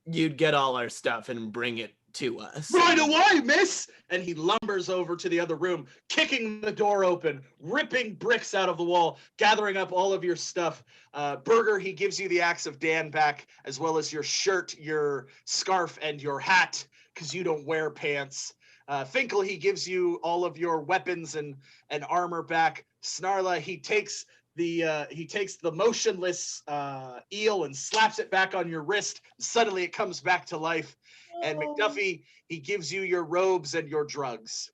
you'd get all our stuff and bring it to us. Right away, miss! And he lumbers over to the other room, kicking the door open, ripping bricks out of the wall, gathering up all of your stuff. Burger, he gives you the axe of Dan back, as well as your shirt, your scarf, and your hat, because you don't wear pants. Finkle, he gives you all of your weapons and armor back. Snarla, he takes the motionless eel and slaps it back on your wrist. Suddenly it comes back to life. And McDuffey, he gives you your robes and your drugs.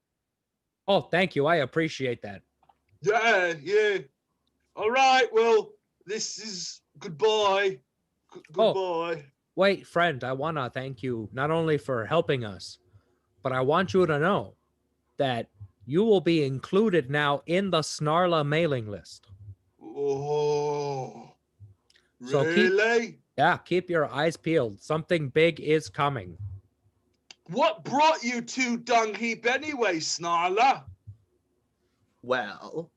Oh, thank you. I appreciate that. Yeah. All right, well, this is goodbye. Goodbye. Wait, friend, I want to thank you not only for helping us, but I want you to know that you will be included now in the Snarla mailing list. Oh, So really? keep your eyes peeled. Something big is coming. What brought you to Dung Heap anyway, Snarla? Well,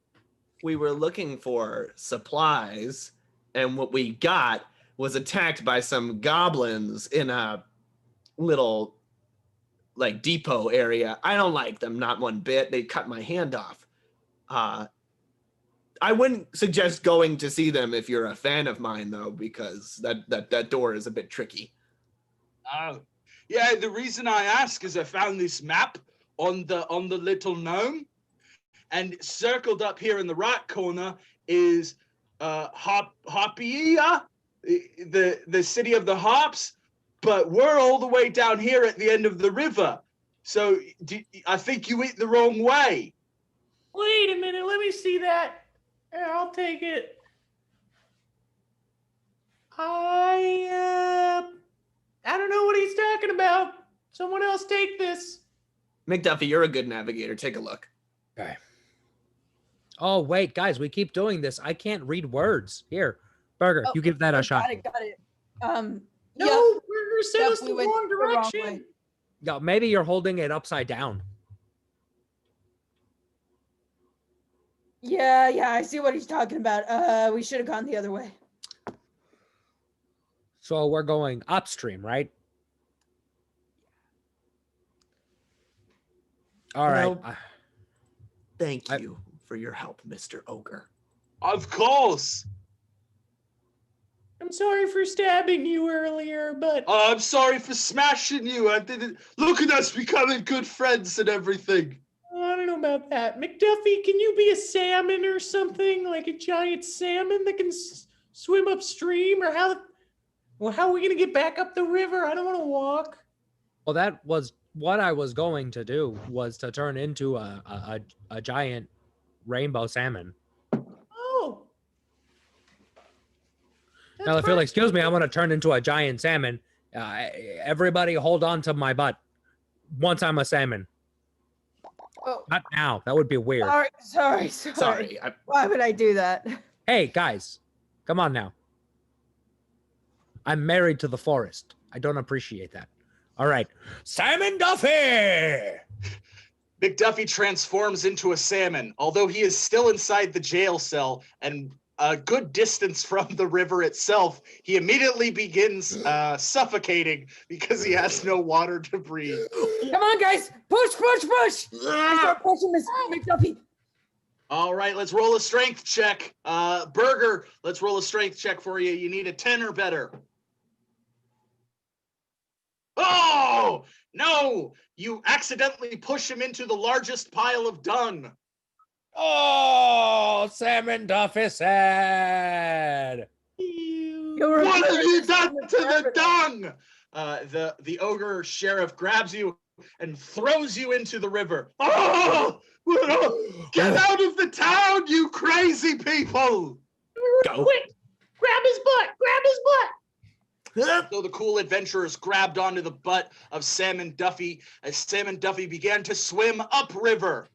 we were looking for supplies, and what we got was attacked by some goblins in a little, like, depot area. I don't like them, not one bit. They cut my hand off. I wouldn't suggest going to see them if you're a fan of mine, though, because that door is a bit tricky. Oh, yeah. The reason I ask is I found this map on the little gnome, and circled up here in the right corner is Harpy, the city of the harps. But we're all the way down here at the end of the river, so I think you went the wrong way. Wait a minute, let me see that. Here, I'll take it. I don't know what he's talking about. Someone else take this. McDuffie, you're a good navigator. Take a look. Okay. Oh, wait, guys, we keep doing this. I can't read words. Here, Burger, you give that a shot. Got it. No, Yep. Burger sent us the we went wrong the wrong direction. way. Yeah, maybe you're holding it upside down. Yeah, I see what he's talking about. We should have gone the other way. So we're going upstream, right? All right. Well, Thank you for your help, Mr. Ogre. Of course. I'm sorry for stabbing you earlier, but I'm sorry for smashing you. I didn't. Look at us becoming good friends and everything. I don't know about that. McDuffie, can you be a salmon or something? Like a giant salmon that can swim upstream? Or how are we going to get back up the river? I don't want to walk. Well, that was what I was going to do, was to turn into a giant rainbow salmon. Oh. Now, if you'll excuse me, I'm going to turn into a giant salmon. Everybody hold on to my butt once I'm a salmon. Oh, Not now. That would be weird. sorry. Sorry. Why would I do that? Hey, guys, come on now. I'm married to the forest. I don't appreciate that. All right. Salmon Duffey! McDuffie transforms into a salmon, although he is still inside the jail cell and a good distance from the river itself. He immediately begins suffocating because he has no water to breathe. Come on, guys. Push. I start pushing Miss McDuffie. All right, let's roll a strength check. Burger, let's roll a strength check for you. You need a 10 or better. Oh, no, you accidentally push him into the largest pile of dung. Oh, Salmon Duffey said. What have you done to the dung? The ogre sheriff grabs you and throws you into the river. Oh! Get out of the town, you crazy people! Go. Quick! Grab his butt! Grab his butt! So the cool adventurers grabbed onto the butt of Salmon Duffey as Salmon Duffey began to swim upriver.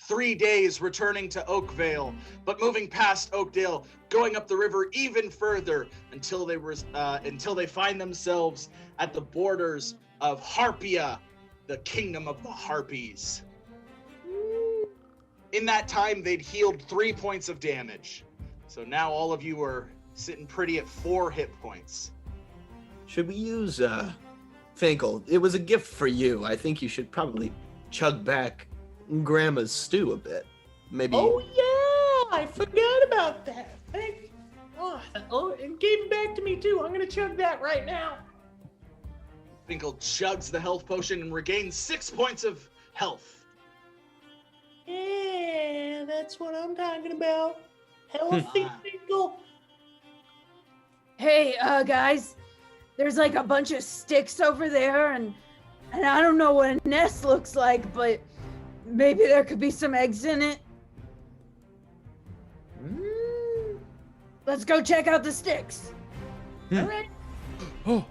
3 days returning to Oakvale, but moving past Oakdale, going up the river even further until they find themselves at the borders of Harpia, the kingdom of the Harpies. In that time, they'd healed 3 points of damage. So now all of you are sitting pretty at 4 hit points. Should we use Finkle? It was a gift for you. I think you should probably chug back Grandma's stew a bit. Maybe. Oh yeah, I forgot about that. Thank. Oh, it gave it back to me too. I'm gonna chug that right now. Finkle chugs the health potion and regains 6 points of health. Yeah, that's what I'm talking about. Healthy Finkle. Hey, guys, there's like a bunch of sticks over there, and I don't know what a nest looks like, but maybe there could be some eggs in it. Let's go check out the sticks. All right. All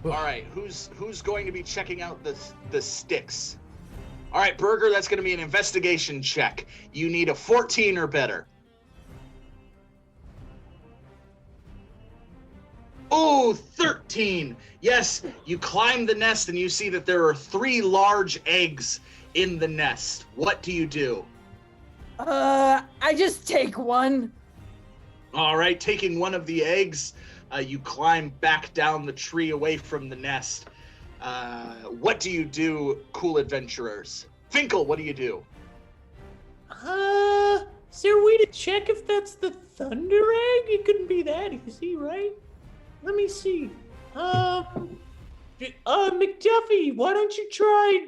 right, who's going to be checking out the sticks? All right, Burger, that's going to be an investigation check. You need a 14 or better. Oh, 13. Yes, you climb the nest and you see that there are 3 large eggs in the nest. What do you do? I just take one. All right, taking one of the eggs, you climb back down the tree away from the nest. What do you do, cool adventurers? Finkle, what do you do? Is there a way to check if that's the thunder egg? It couldn't be that easy, right? Let me see. McDuffie, why don't you try?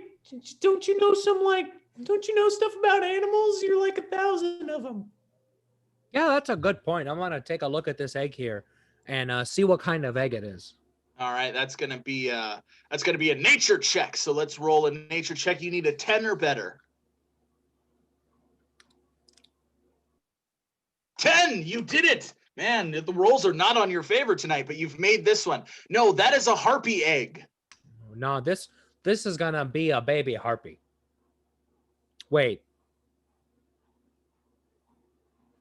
Don't you know stuff about animals? You're like 1,000 of them. Yeah, that's a good point. I'm gonna take a look at this egg here and see what kind of egg it is. All right, that's gonna be a nature check. So let's roll a nature check. You need a 10 or better. 10, you did it. Man, the rolls are not on your favor tonight, but you've made this one. No, that is a harpy egg. No, this is gonna be a baby harpy. Wait.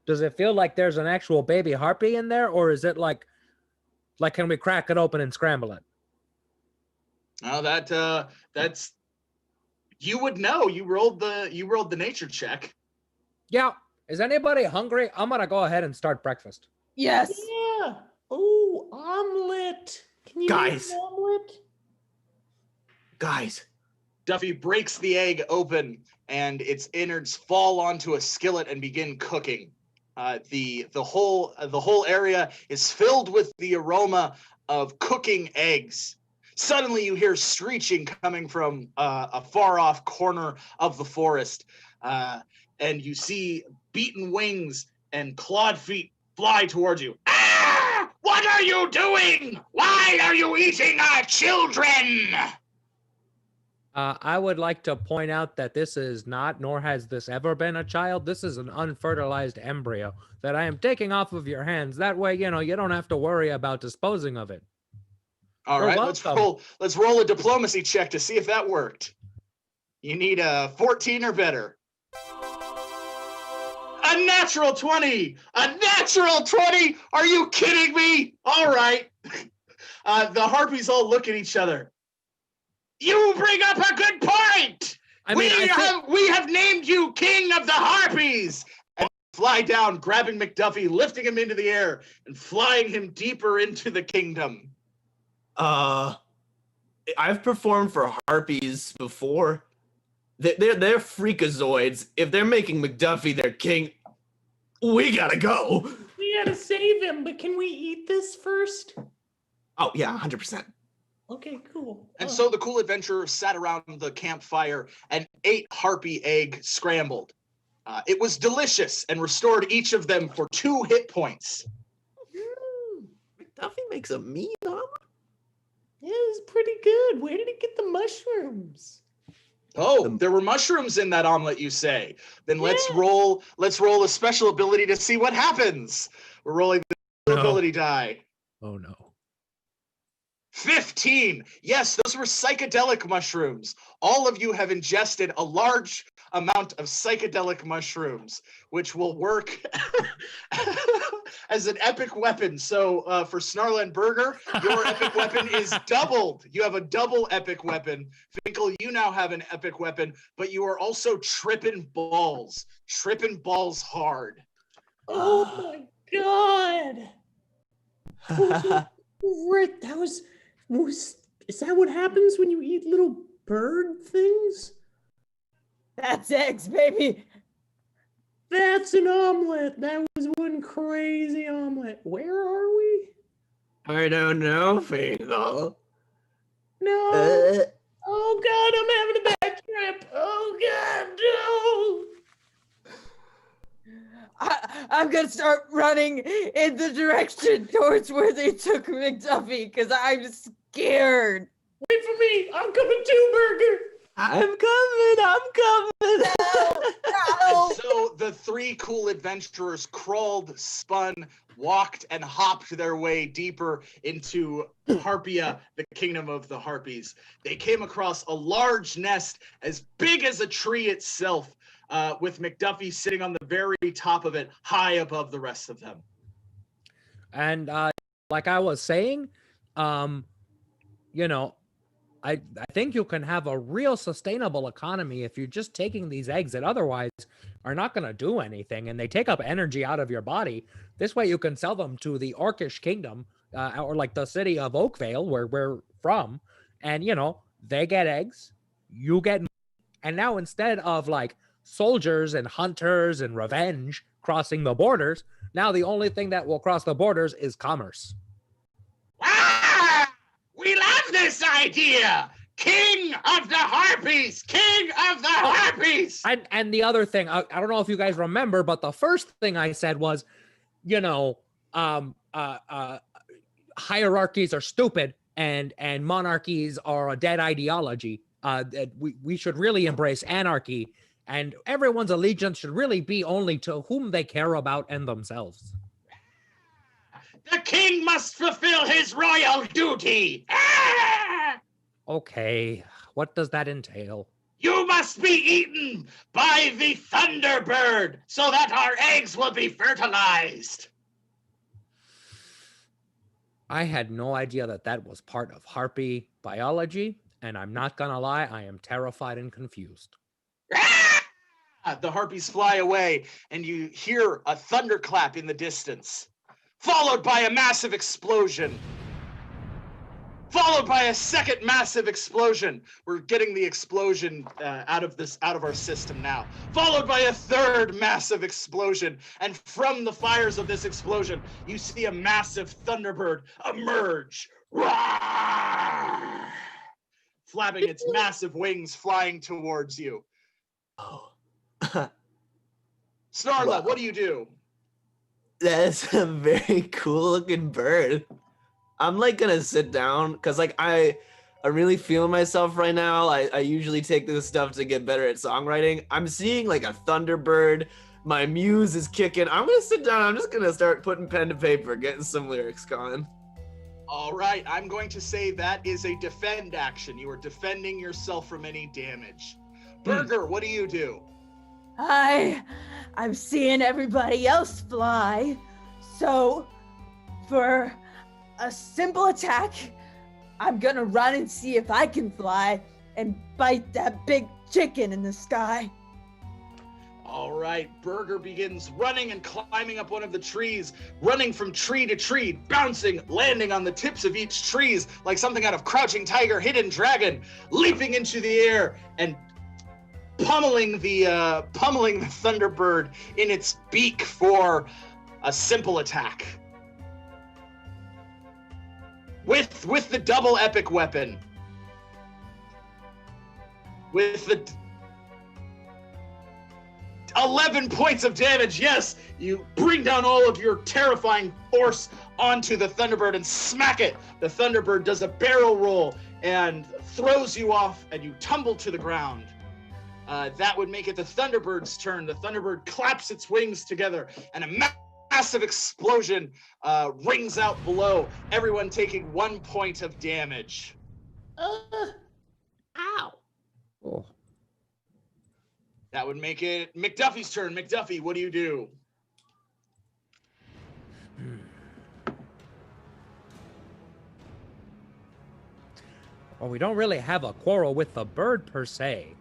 Does it feel like there's an actual baby harpy in there, or is it like can we crack it open and scramble it? Oh, that's you would know. You rolled the nature check. Yeah. Is anybody hungry? I'm gonna go ahead and start breakfast. Yes. Yeah. Oh, omelet. Can you make an omelet? Guys. Duffey breaks the egg open, and its innards fall onto a skillet and begin cooking. The whole area is filled with the aroma of cooking eggs. Suddenly, you hear screeching coming from a far off corner of the forest, and you see beaten wings and clawed feet fly towards you. Ah! What are you doing? Why are you eating our children? I would like to point out that this is not, nor has this ever been a child. This is an unfertilized embryo that I am taking off of your hands. That way, you don't have to worry about disposing of it. All right, let's roll a diplomacy check to see if that worked. You need a 14 or better. A natural 20! A natural 20! Are you kidding me? All right. The harpies all look at each other. You bring up a good point! We have named you King of the Harpies! And fly down, grabbing McDuffie, lifting him into the air, and flying him deeper into the kingdom. I've performed for harpies before. They're freakazoids. If they're making McDuffie their king, we gotta go. We gotta save him, but can we eat this first? Oh yeah, 100%. Okay, cool. And so the cool adventurers sat around the campfire and ate Harpy egg scrambled. It was delicious and restored each of them for 2 hit points. Duffey makes a mean omelet? Yeah, it's pretty good. Where did he get the mushrooms? Oh, there were mushrooms in that omelet, you say? Then let's roll a special ability to see what happens. We're rolling the ability die. Oh no. 15. Yes, those were psychedelic mushrooms. All of you have ingested a large amount of psychedelic mushrooms, which will work as an epic weapon. So for Snarla and Burger, your epic weapon is doubled. You have a double epic weapon. Finkle, you now have an epic weapon, but you are also tripping balls hard. Oh my god! Rick, that was is that what happens when you eat little bird things? That's eggs, baby. That's an omelet. That was one crazy omelet. Where are we? I don't know, Finkle. No. Oh god, I'm having a bad trip. Oh god, no. I'm gonna start running in the direction towards where they took McDuffie because I'm scared. Wait for me. I'm coming too, Burger. I'm coming. No. So the 3 cool adventurers crawled, spun, walked, and hopped their way deeper into Harpia, the kingdom of the Harpies. They came across a large nest as big as a tree itself, with McDuffie sitting on the very top of it, high above the rest of them. And like I was saying, you know, I think you can have a real sustainable economy if you're just taking these eggs that otherwise are not going to do anything, and they take up energy out of your body. This way you can sell them to the Orcish kingdom, or like the city of Oakvale, where we're from, and, you know, they get eggs, you get money, and now instead of like soldiers and hunters and revenge crossing the borders, now the only thing that will cross the borders is commerce. Ah! We love this idea! King of the Harpies! King of the Harpies! And the other thing, I don't know if you guys remember, but the first thing I said was, you know, hierarchies are stupid and monarchies are a dead ideology. That we should really embrace anarchy, and everyone's allegiance should really be only to whom they care about and themselves. The king must fulfill his royal duty! Ah! Okay, what does that entail? You must be eaten by the Thunderbird so that our eggs will be fertilized! I had no idea that that was part of Harpy biology, and I'm not gonna lie, I am terrified and confused. Ah! The Harpies fly away, and you hear a thunderclap in the distance, followed by a massive explosion. Followed by a second massive explosion. We're getting the explosion out of our system now. Followed by a third massive explosion. And from the fires of this explosion, you see a massive Thunderbird emerge. Roar! Flapping its massive wings, flying towards you. Oh. Snarla, Wow. what do you do? That's a very cool looking bird. I'm like gonna sit down because like I'm really feeling myself right now. I usually take this stuff to get better at songwriting. I'm seeing like a Thunderbird. My muse is kicking. I'm gonna sit down. I'm just gonna start putting pen to paper, getting some lyrics going. All right, I'm going to say that is a defend action. You are defending yourself from any damage. Burger, what do you do? I'm seeing everybody else fly, so for a simple attack, I'm gonna run and see if I can fly and bite that big chicken in the sky. All right, Burger begins running and climbing up one of the trees, running from tree to tree, bouncing, landing on the tips of each trees like something out of Crouching Tiger, Hidden Dragon, leaping into the air and pummeling the Thunderbird in its beak for a simple attack. with the double epic weapon. With the 11 points of damage, yes! You bring down all of your terrifying force onto the Thunderbird and smack it. The Thunderbird does a barrel roll and throws you off, and you tumble to the ground. That would make it the Thunderbird's turn. The Thunderbird claps its wings together, and a massive explosion rings out below, everyone taking 1 point of damage. Ow. Oh. That would make it McDuffie's turn. McDuffie, what do you do? Well, we don't really have a quarrel with the bird per se.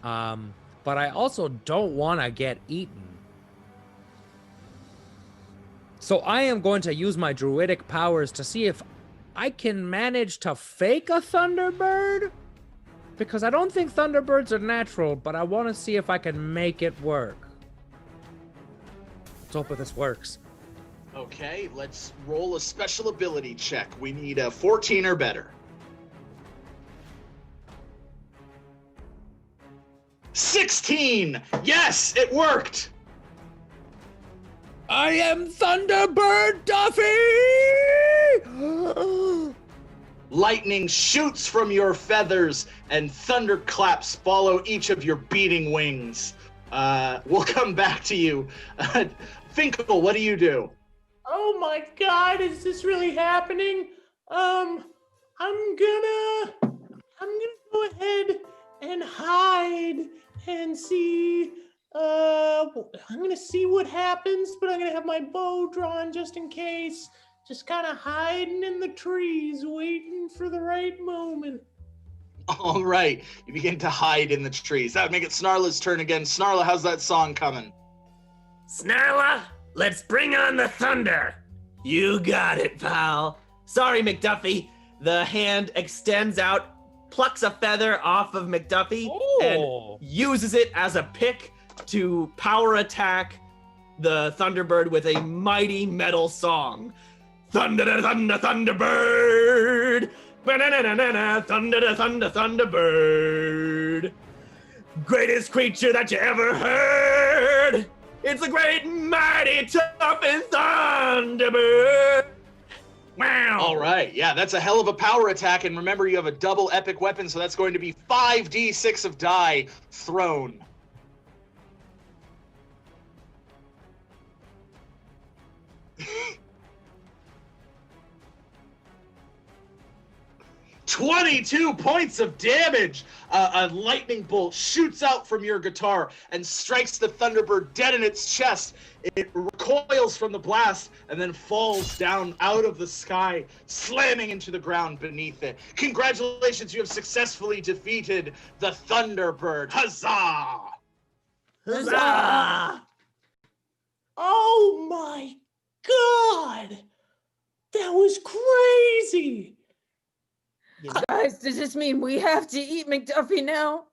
But I also don't want to get eaten. So I am going to use my druidic powers to see if I can manage to fake a Thunderbird. Because I don't think Thunderbirds are natural, but I want to see if I can make it work. Let's hope this works. Okay, let's roll a special ability check. We need a 14 or better. 16! Yes, it worked! I am Thunderbird Duffey! Lightning shoots from your feathers, and thunderclaps follow each of your beating wings. We'll come back to you. Finkle, what do you do? Oh my God, is this really happening? I'm gonna go ahead and hide and see. I'm gonna see what happens, but I'm gonna have my bow drawn just in case. Just kind of hiding in the trees, waiting for the right moment. All right, you begin to hide in the trees. That would make it Snarla's turn again. Snarla, how's that song coming? Snarla, let's bring on the thunder. You got it, pal. Sorry, McDuffie. The hand extends out, plucks a feather off of McDuffie, and uses it as a pick to power attack the Thunderbird with a mighty metal song. Thunder, thunder, Thunderbird! Ba-na-na-na-na, thunder, thunder, Thunderbird! Greatest creature that you ever heard! It's the great, mighty, tough, and Thunderbird! Wow! All right, yeah, that's a hell of a power attack, and remember you have a double epic weapon, so that's going to be 5d6 of die thrown. "22 points of damage!" A lightning bolt shoots out from your guitar and strikes the Thunderbird dead in its chest. It recoils from the blast and then falls down out of the sky, slamming into the ground beneath it. Congratulations, you have successfully defeated the Thunderbird. Huzzah! Huzzah! Oh my God! That was crazy! Guys, does this mean we have to eat McDuffie now?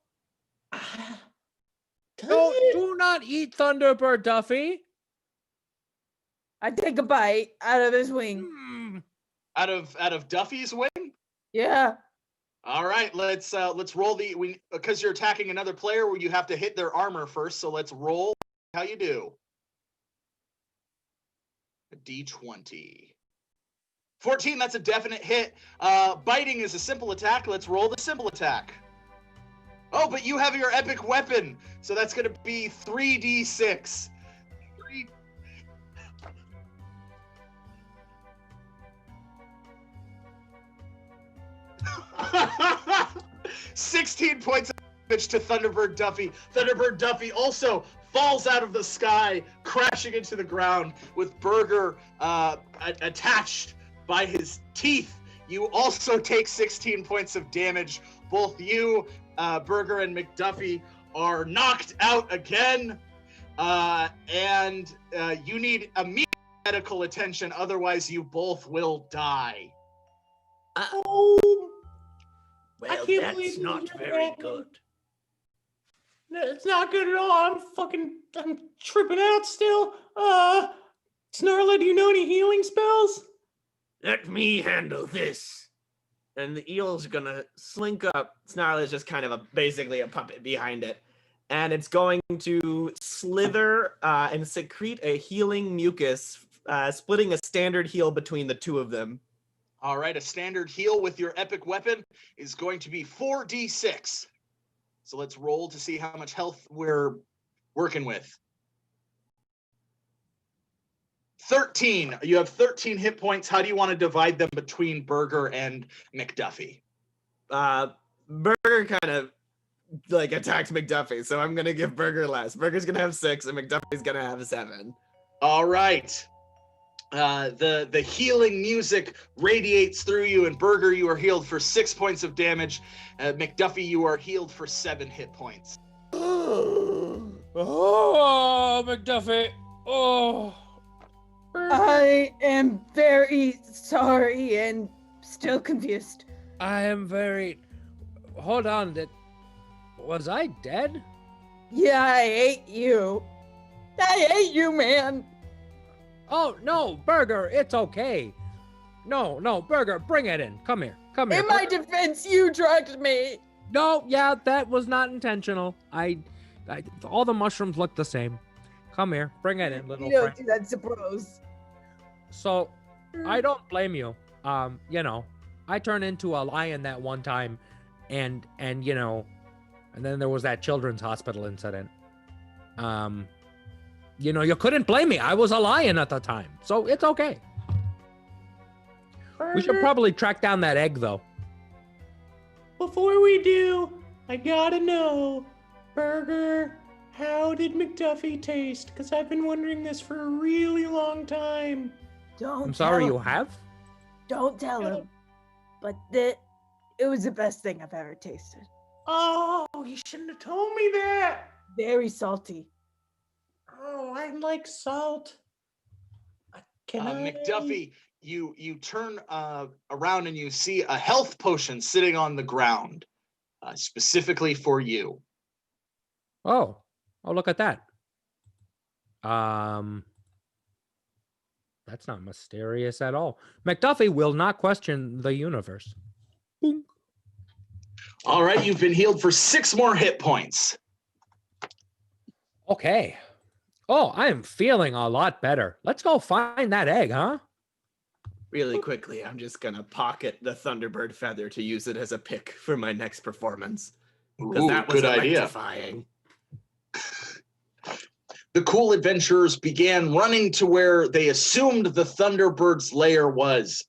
No, do not eat Thunderbird Duffy. I take a bite out of his wing. Out of Duffy's wing? Yeah. All right, let's roll because you're attacking another player where you have to hit their armor first. So let's roll. How you do? A D20. 14, that's a definite hit. Biting is a simple attack. Let's roll the simple attack. Oh, but you have your epic weapon, so that's going to be 3d6. 16 points of damage to Thunderbird Duffy. Thunderbird Duffy also falls out of the sky, crashing into the ground with Burger attached by his teeth. You also take 16 points of damage. Both you, Burger, and McDuffie are knocked out again. And you need immediate medical attention, otherwise you both will die. Oh, Well, I can't that's believe not this is very happening. good. No, it's not good at all. I'm tripping out still. Snarla, do you know any healing spells? Let me handle this. And the eel's gonna slink up. Snarla is just kind of basically a puppet behind it. And it's going to slither and secrete a healing mucus, splitting a standard heal between the two of them. All right, a standard heal with your epic weapon is going to be 4d6. So let's roll to see how much health we're working with. 13. You have 13 hit points. How do you want to divide them between Burger and McDuffie? Burger kind of like attacked McDuffie, so I'm gonna give Burger less. Burger's gonna have 6, and McDuffie's gonna have 7. All right. The healing music radiates through you, and Burger, you are healed for 6 points of damage. McDuffie, you are healed for 7 hit points. Oh, McDuffie. Oh. I am very sorry and still confused. I am very. Hold on. Was I dead? Yeah, I ate you. I ate you, man. Oh, no, Burger, it's okay. No, Burger, bring it in. Come here. In my defense, you drugged me. No, yeah, that was not intentional. I all the mushrooms look the same. Come here, bring it in, little You don't friend. do that to bros. So, I don't blame you. You know, I turned into a lion that one time, and you know, and then there was that children's hospital incident. You know, you couldn't blame me. I was a lion at the time, so it's okay. We should probably track down that egg, though. Before we do, I gotta know, Burger, how did McDuffie taste? Because I've been wondering this for a really long time. Don't. I'm sorry, tell you him. have? Don't tell him. But it was the best thing I've ever tasted. Oh, you shouldn't have told me that. Very salty. Oh, I like salt. Can I? McDuffie, you turn around and you see a health potion sitting on the ground, specifically for you. Oh, look at that. That's not mysterious at all. McDuffie will not question the universe. Boom. All right, you've been healed for 6 more hit points. Okay. Oh, I am feeling a lot better. Let's go find that egg, huh? Really quickly, I'm just gonna pocket the Thunderbird feather to use it as a pick for my next performance. Because Ooh, that was good idea. electrifying. The cool adventurers began running to where they assumed the Thunderbird's lair was.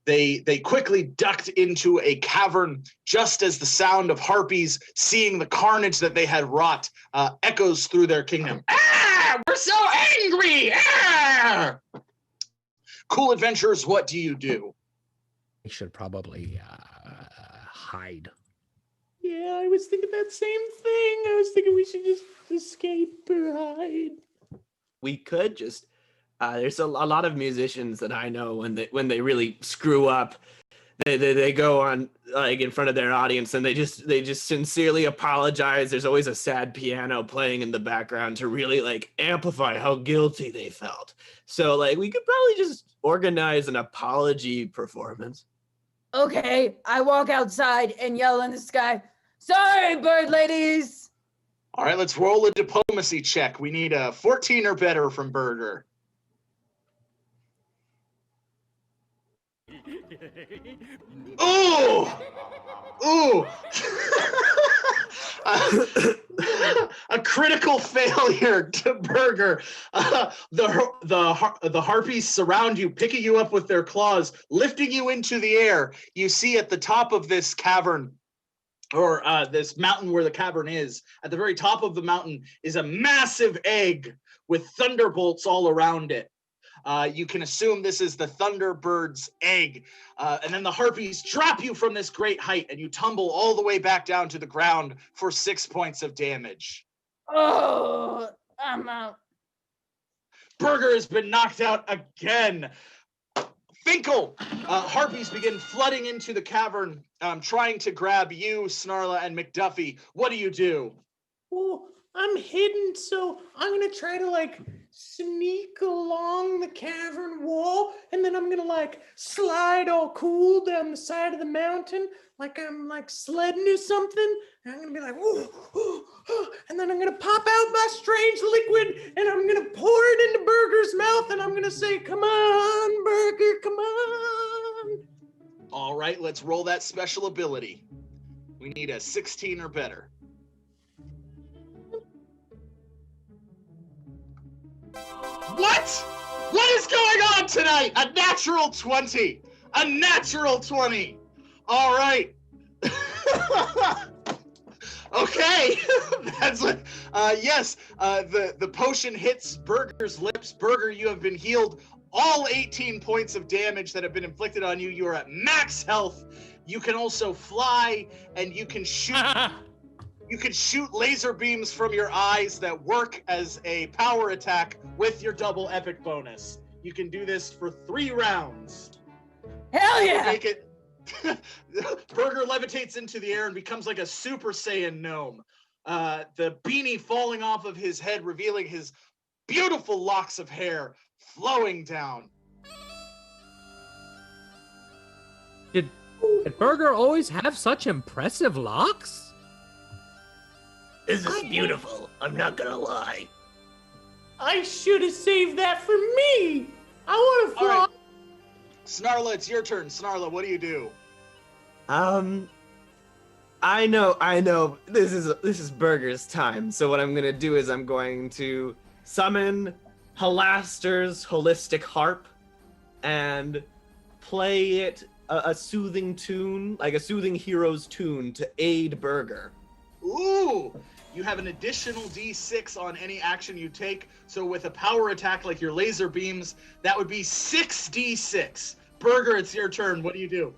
They quickly ducked into a cavern just as the sound of harpies, seeing the carnage that they had wrought, echoes through their kingdom. Ah! We're so angry! Ah! Cool adventurers, what do you do? We should probably hide. Yeah, I was thinking that same thing. I was thinking we should just escape or hide. We could just there's a lot of musicians that I know when they really screw up, they go on like in front of their audience and they just sincerely apologize. There's always a sad piano playing in the background to really like amplify how guilty they felt. So like we could probably just organize an apology performance. Okay, I walk outside and yell in the sky, "Sorry, bird ladies!" All right, let's roll a diplomacy check. We need a 14 or better from Burger. Ooh! Ooh! A critical failure to Burger. The harpies surround you, picking you up with their claws, lifting you into the air. You see at the top of this cavern, or this mountain where the cavern is, at the very top of the mountain is a massive egg with thunderbolts all around it. You can assume this is the Thunderbird's egg. And then the harpies drop you from this great height and you tumble all the way back down to the ground for 6 points of damage. Oh, I'm out. Burger has been knocked out again. Finkle, harpies begin flooding into the cavern, trying to grab you, Snarla, and McDuffie. What do you do? Well, I'm hidden, so I'm gonna try to like sneak along the cavern wall, and then I'm gonna like slide all cool down the side of the mountain, like I'm like sledding or something. And I'm gonna be like, whoa, whoa, whoa, and then I'm gonna pop out my strange liquid, and I'm gonna pour it into Burger's mouth, and I'm gonna say, "Come on, Burger, come on." All right, let's roll that special ability. We need a 16 or better. What? What is going on tonight? A natural 20. A natural 20. All right. Okay. That's what, yes, the potion hits Burger's lips. Burger, you have been healed all 18 points of damage that have been inflicted on you. You are at max health. You can also fly, and you can shoot. You can shoot laser beams from your eyes that work as a power attack with your double epic bonus. You can do this for 3 rounds. Hell yeah! Make it. Burger levitates into the air and becomes like a Super Saiyan gnome. The beanie falling off of his head, revealing his beautiful locks of hair flowing down. Did Burger always have such impressive locks? This is beautiful. I'm not gonna lie. I should have saved that for me. I want to fly. All right. Snarla, it's your turn. Snarla, what do you do? I know. This is Burger's time. So what I'm gonna do is I'm going to summon Halaster's holistic harp and play it a soothing tune, like a soothing hero's tune to aid Burger. Ooh! You have an additional D6 on any action you take. So with a power attack like your laser beams, that would be 6d6. Burger, it's your turn. What do you do?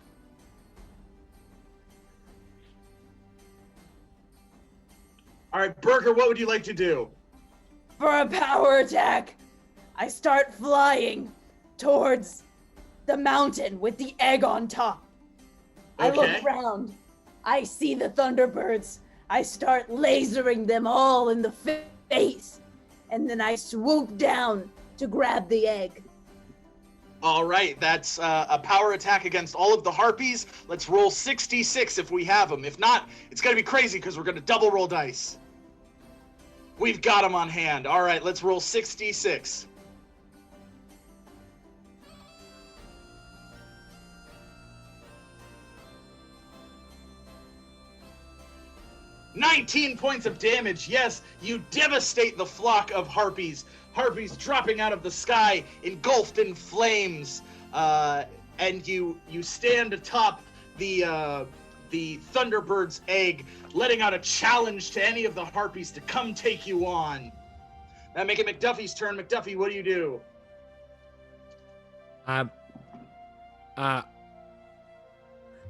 All right, Burger, what would you like to do? For a power attack, I start flying towards the mountain with the egg on top. I look Okay. around. I see the Thunderbirds. I start lasering them all in the face. And then I swoop down to grab the egg. All right, that's a power attack against all of the Harpies. Let's roll 66 if we have them. If not, it's going to be crazy because we're going to double roll dice. We've got them on hand. All right, let's roll 66. "19 points of damage. Yes, you devastate the flock of harpies. Harpies dropping out of the sky, engulfed in flames. And you stand atop the Thunderbird's egg, letting out a challenge to any of the harpies to come take you on. Now make it McDuffie's turn. McDuffie, what do you do?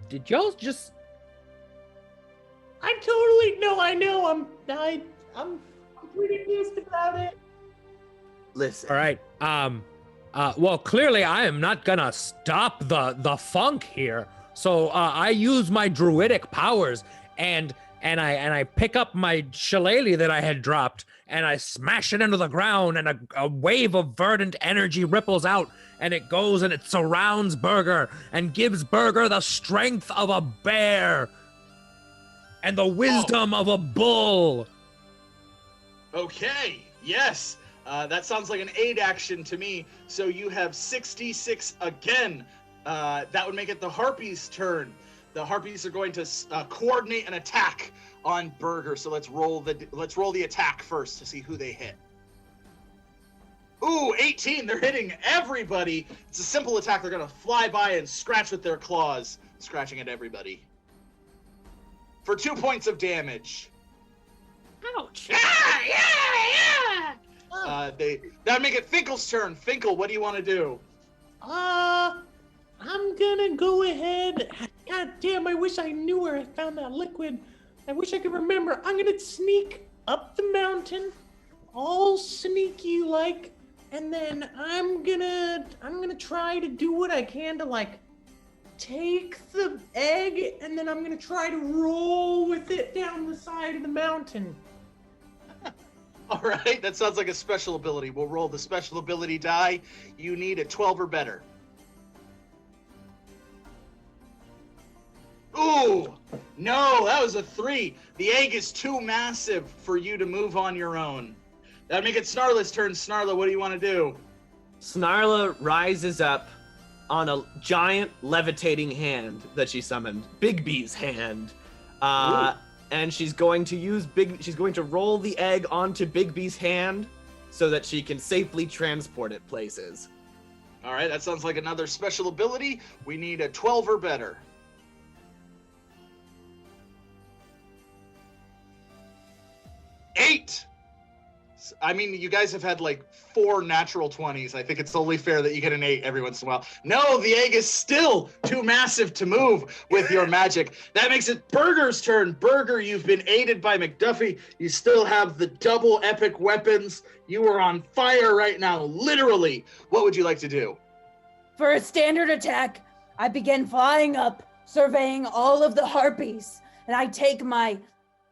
Did y'all just... I totally know. I'm pretty pissed about it. Listen. All right. Well, clearly I am not gonna stop the funk here. So I use my druidic powers and I pick up my shillelagh that I had dropped and I smash it into the ground, and a wave of verdant energy ripples out, and it goes and it surrounds Burger and gives Burger the strength of a bear and the wisdom of a bull. Okay, yes. That sounds like an aid action to me. So you have 66 again. That would make it the Harpies' turn. The Harpies are going to coordinate an attack on Burger. So let's roll the attack first to see who they hit. Ooh, 18. They're hitting everybody. It's a simple attack. They're going to fly by and scratch with their claws, scratching at everybody. For 2 points of damage. Ouch. Yeah! That'd make it Finkle's turn. Finkle, what do you want to do? I'm gonna go ahead. God damn, I wish I knew where I found that liquid. I wish I could remember. I'm gonna sneak up the mountain, all sneaky like, and then I'm gonna try to do what I can to like take the egg, and then I'm gonna try to roll with it down the side of the mountain. All right, that sounds like a special ability. We'll roll the special ability die. You need a 12 or better. Ooh, no, that was a 3. The egg is too massive for you to move on your own. That'd make it Snarla's turn. Snarla, what do you want to do? Snarla rises up on a giant levitating hand that she summoned, Big B's hand. And she's going to roll the egg onto Big B's hand so that she can safely transport it places. All right, that sounds like another special ability. We need a 12 or better. 8. I mean, you guys have had like 4 natural 20s. I think it's only fair that you get an 8 every once in a while. No, the egg is still too massive to move with your magic. That makes it Burger's turn. Burger, you've been aided by McDuffey. You still have the double epic weapons. You are on fire right now, literally. What would you like to do? For a standard attack, I begin flying up, surveying all of the harpies, and I take my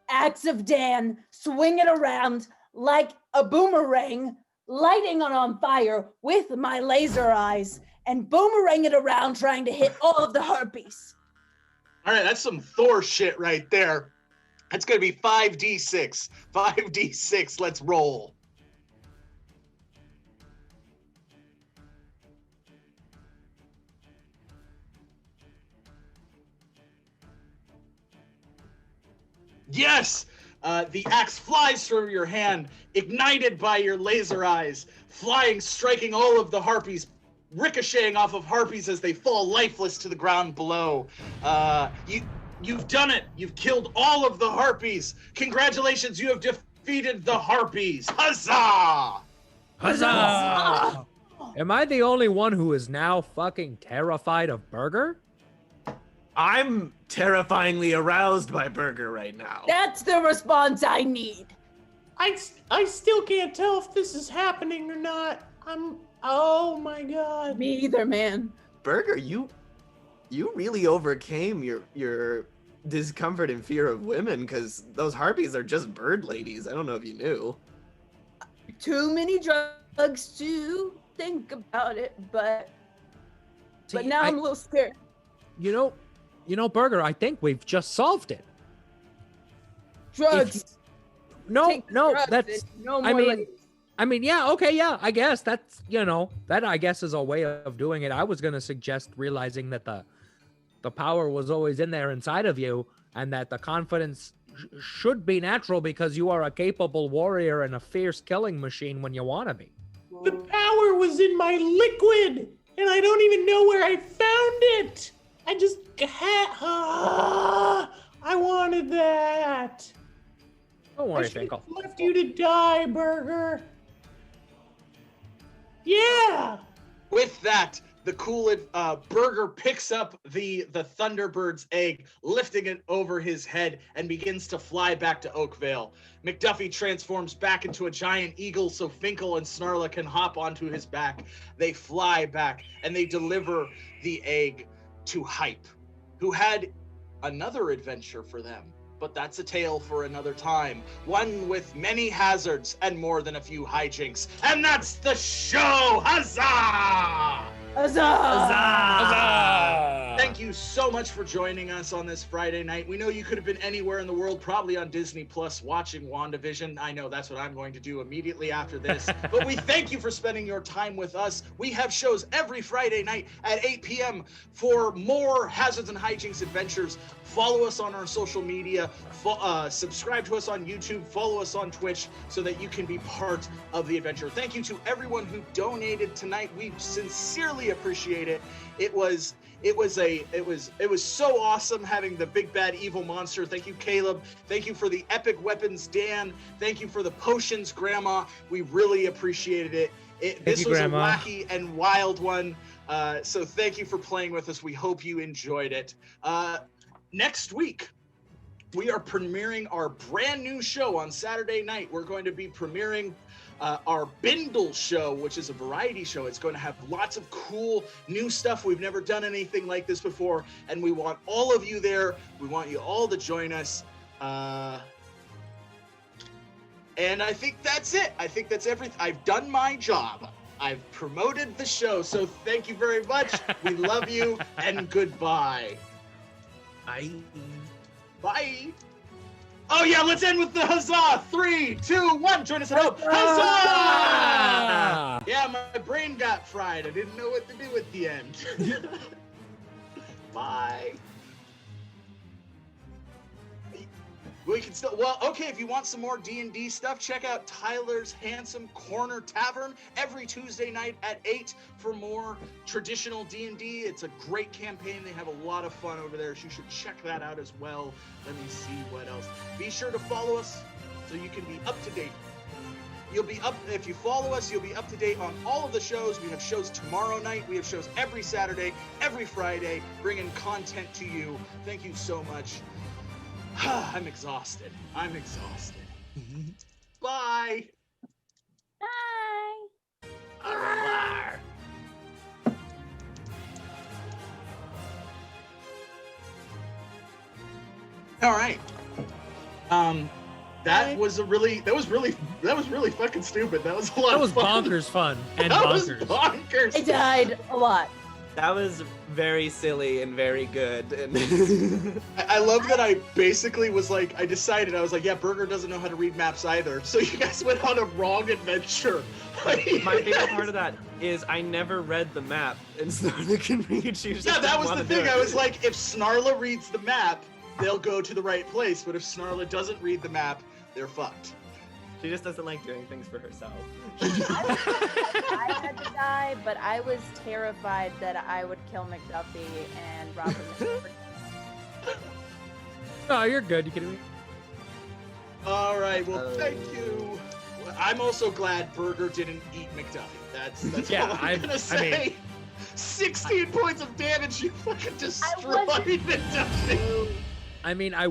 Axe of Dan, swing it around like a boomerang, lighting it on fire with my laser eyes, and boomerang it around trying to hit all of the harpies. All right, that's some Thor shit right there. That's going to be 5d6. 5d6, let's roll. Yes! The axe flies from your hand, ignited by your laser eyes, flying, striking all of the harpies, ricocheting off of harpies as they fall lifeless to the ground below. You've done it! You've killed all of the harpies! Congratulations, you have defeated the harpies! Huzzah! Huzzah! Am I the only one who is now fucking terrified of Burger? I'm terrifyingly aroused by Burger right now. That's the response I need. I still can't tell if this is happening or not. Oh my god. Me either, man. Burger, you really overcame your discomfort and fear of women, because those harpies are just bird ladies. I don't know if you knew. Too many drugs to think about it, but now I'm a little scared. You know, Burger, I think we've just solved it. Drugs. No, drugs that's, no more ladies. I mean, yeah, okay, yeah, I guess that's, that I guess is a way of doing it. I was going to suggest realizing that the power was always in there inside of you, and that the confidence should be natural because you are a capable warrior and a fierce killing machine when you want to be. The power was in my liquid, and I don't even know where I found it. I just I wanted that. Don't worry, Finkle. Left you to die, Burger. Yeah. With that, the cool Burger picks up the Thunderbird's egg, lifting it over his head, and begins to fly back to Oakvale. McDuffey transforms back into a giant eagle so Finkle and Snarla can hop onto his back. They fly back, and they deliver the egg to Hype, who had another adventure for them. But that's a tale for another time. One with many hazards and more than a few hijinks. And that's the show! Huzzah! Huzzah! Huzzah! Thank you so much for joining us on this Friday night. We know you could have been anywhere in the world, probably on Disney Plus watching WandaVision. I know that's what I'm going to do immediately after this. But we thank you for spending your time with us. We have shows every Friday night at 8 p.m. for more Hazards and Hijinks adventures. Follow us on our social media, subscribe to us on YouTube, follow us on Twitch so that you can be part of the adventure. Thank you to everyone who donated tonight. We sincerely appreciate it. It was so awesome having the big bad evil monster. Thank you, Caleb. Thank you for the epic weapons, Dan. Thank you for the potions, Grandma. We really appreciated it. This was Grandma. A wacky and wild one. So thank you for playing with us. We hope you enjoyed it. Next week, we are premiering our brand new show on Saturday night. We're going to be premiering our Bindle show, which is a variety show. It's going to have lots of cool new stuff. We've never done anything like this before, and we want all of you there. We want you all to join us. And I think that's it. I think that's everything. I've done my job. I've promoted the show. So thank you very much. We love you and goodbye. Bye. Bye. Oh yeah, let's end with the huzzah. 3, 2, 1. Join us at home. Huzzah! Yeah, my brain got fried. I didn't know what to do at the end. Bye. We can still, well, okay, if you want some more D&D stuff, check out Tyler's Handsome Corner Tavern every Tuesday night at 8 for more traditional D&D. It's a great campaign. They have a lot of fun over there, so you should check that out as well. Let me see what else. Be sure to follow us so you can be up to date. You'll be up, if you follow us, you'll be up to date on all of the shows. We have shows tomorrow night. We have shows every Saturday, every Friday, bringing content to you. Thank you so much. I'm exhausted. I'm exhausted. Bye. Bye. Arr. All right. That was really fucking stupid. That was a lot That was of fun. bonkers fun and That was bonkers. bonkers. I died a lot. That was very silly and very good. And I love that I basically was like, I decided, I was like, yeah, Burger doesn't know how to read maps either. So you guys went on a wrong adventure. my favorite part of that is I never read the map, and Snarla can read. Yeah, that was the thing. I was like, if Snarla reads the map, they'll go to the right place. But if Snarla doesn't read the map, they're fucked. She just doesn't like doing things for herself. I had to die, but I was terrified that I would kill McDuffey and rob him. Oh, you're good. You kidding me? All right, well, thank you. I'm also glad Burger didn't eat McDuffie. That's Yeah, all I'm gonna say. I mean, 16 points of damage, you fucking destroyed McDuffie. I mean, I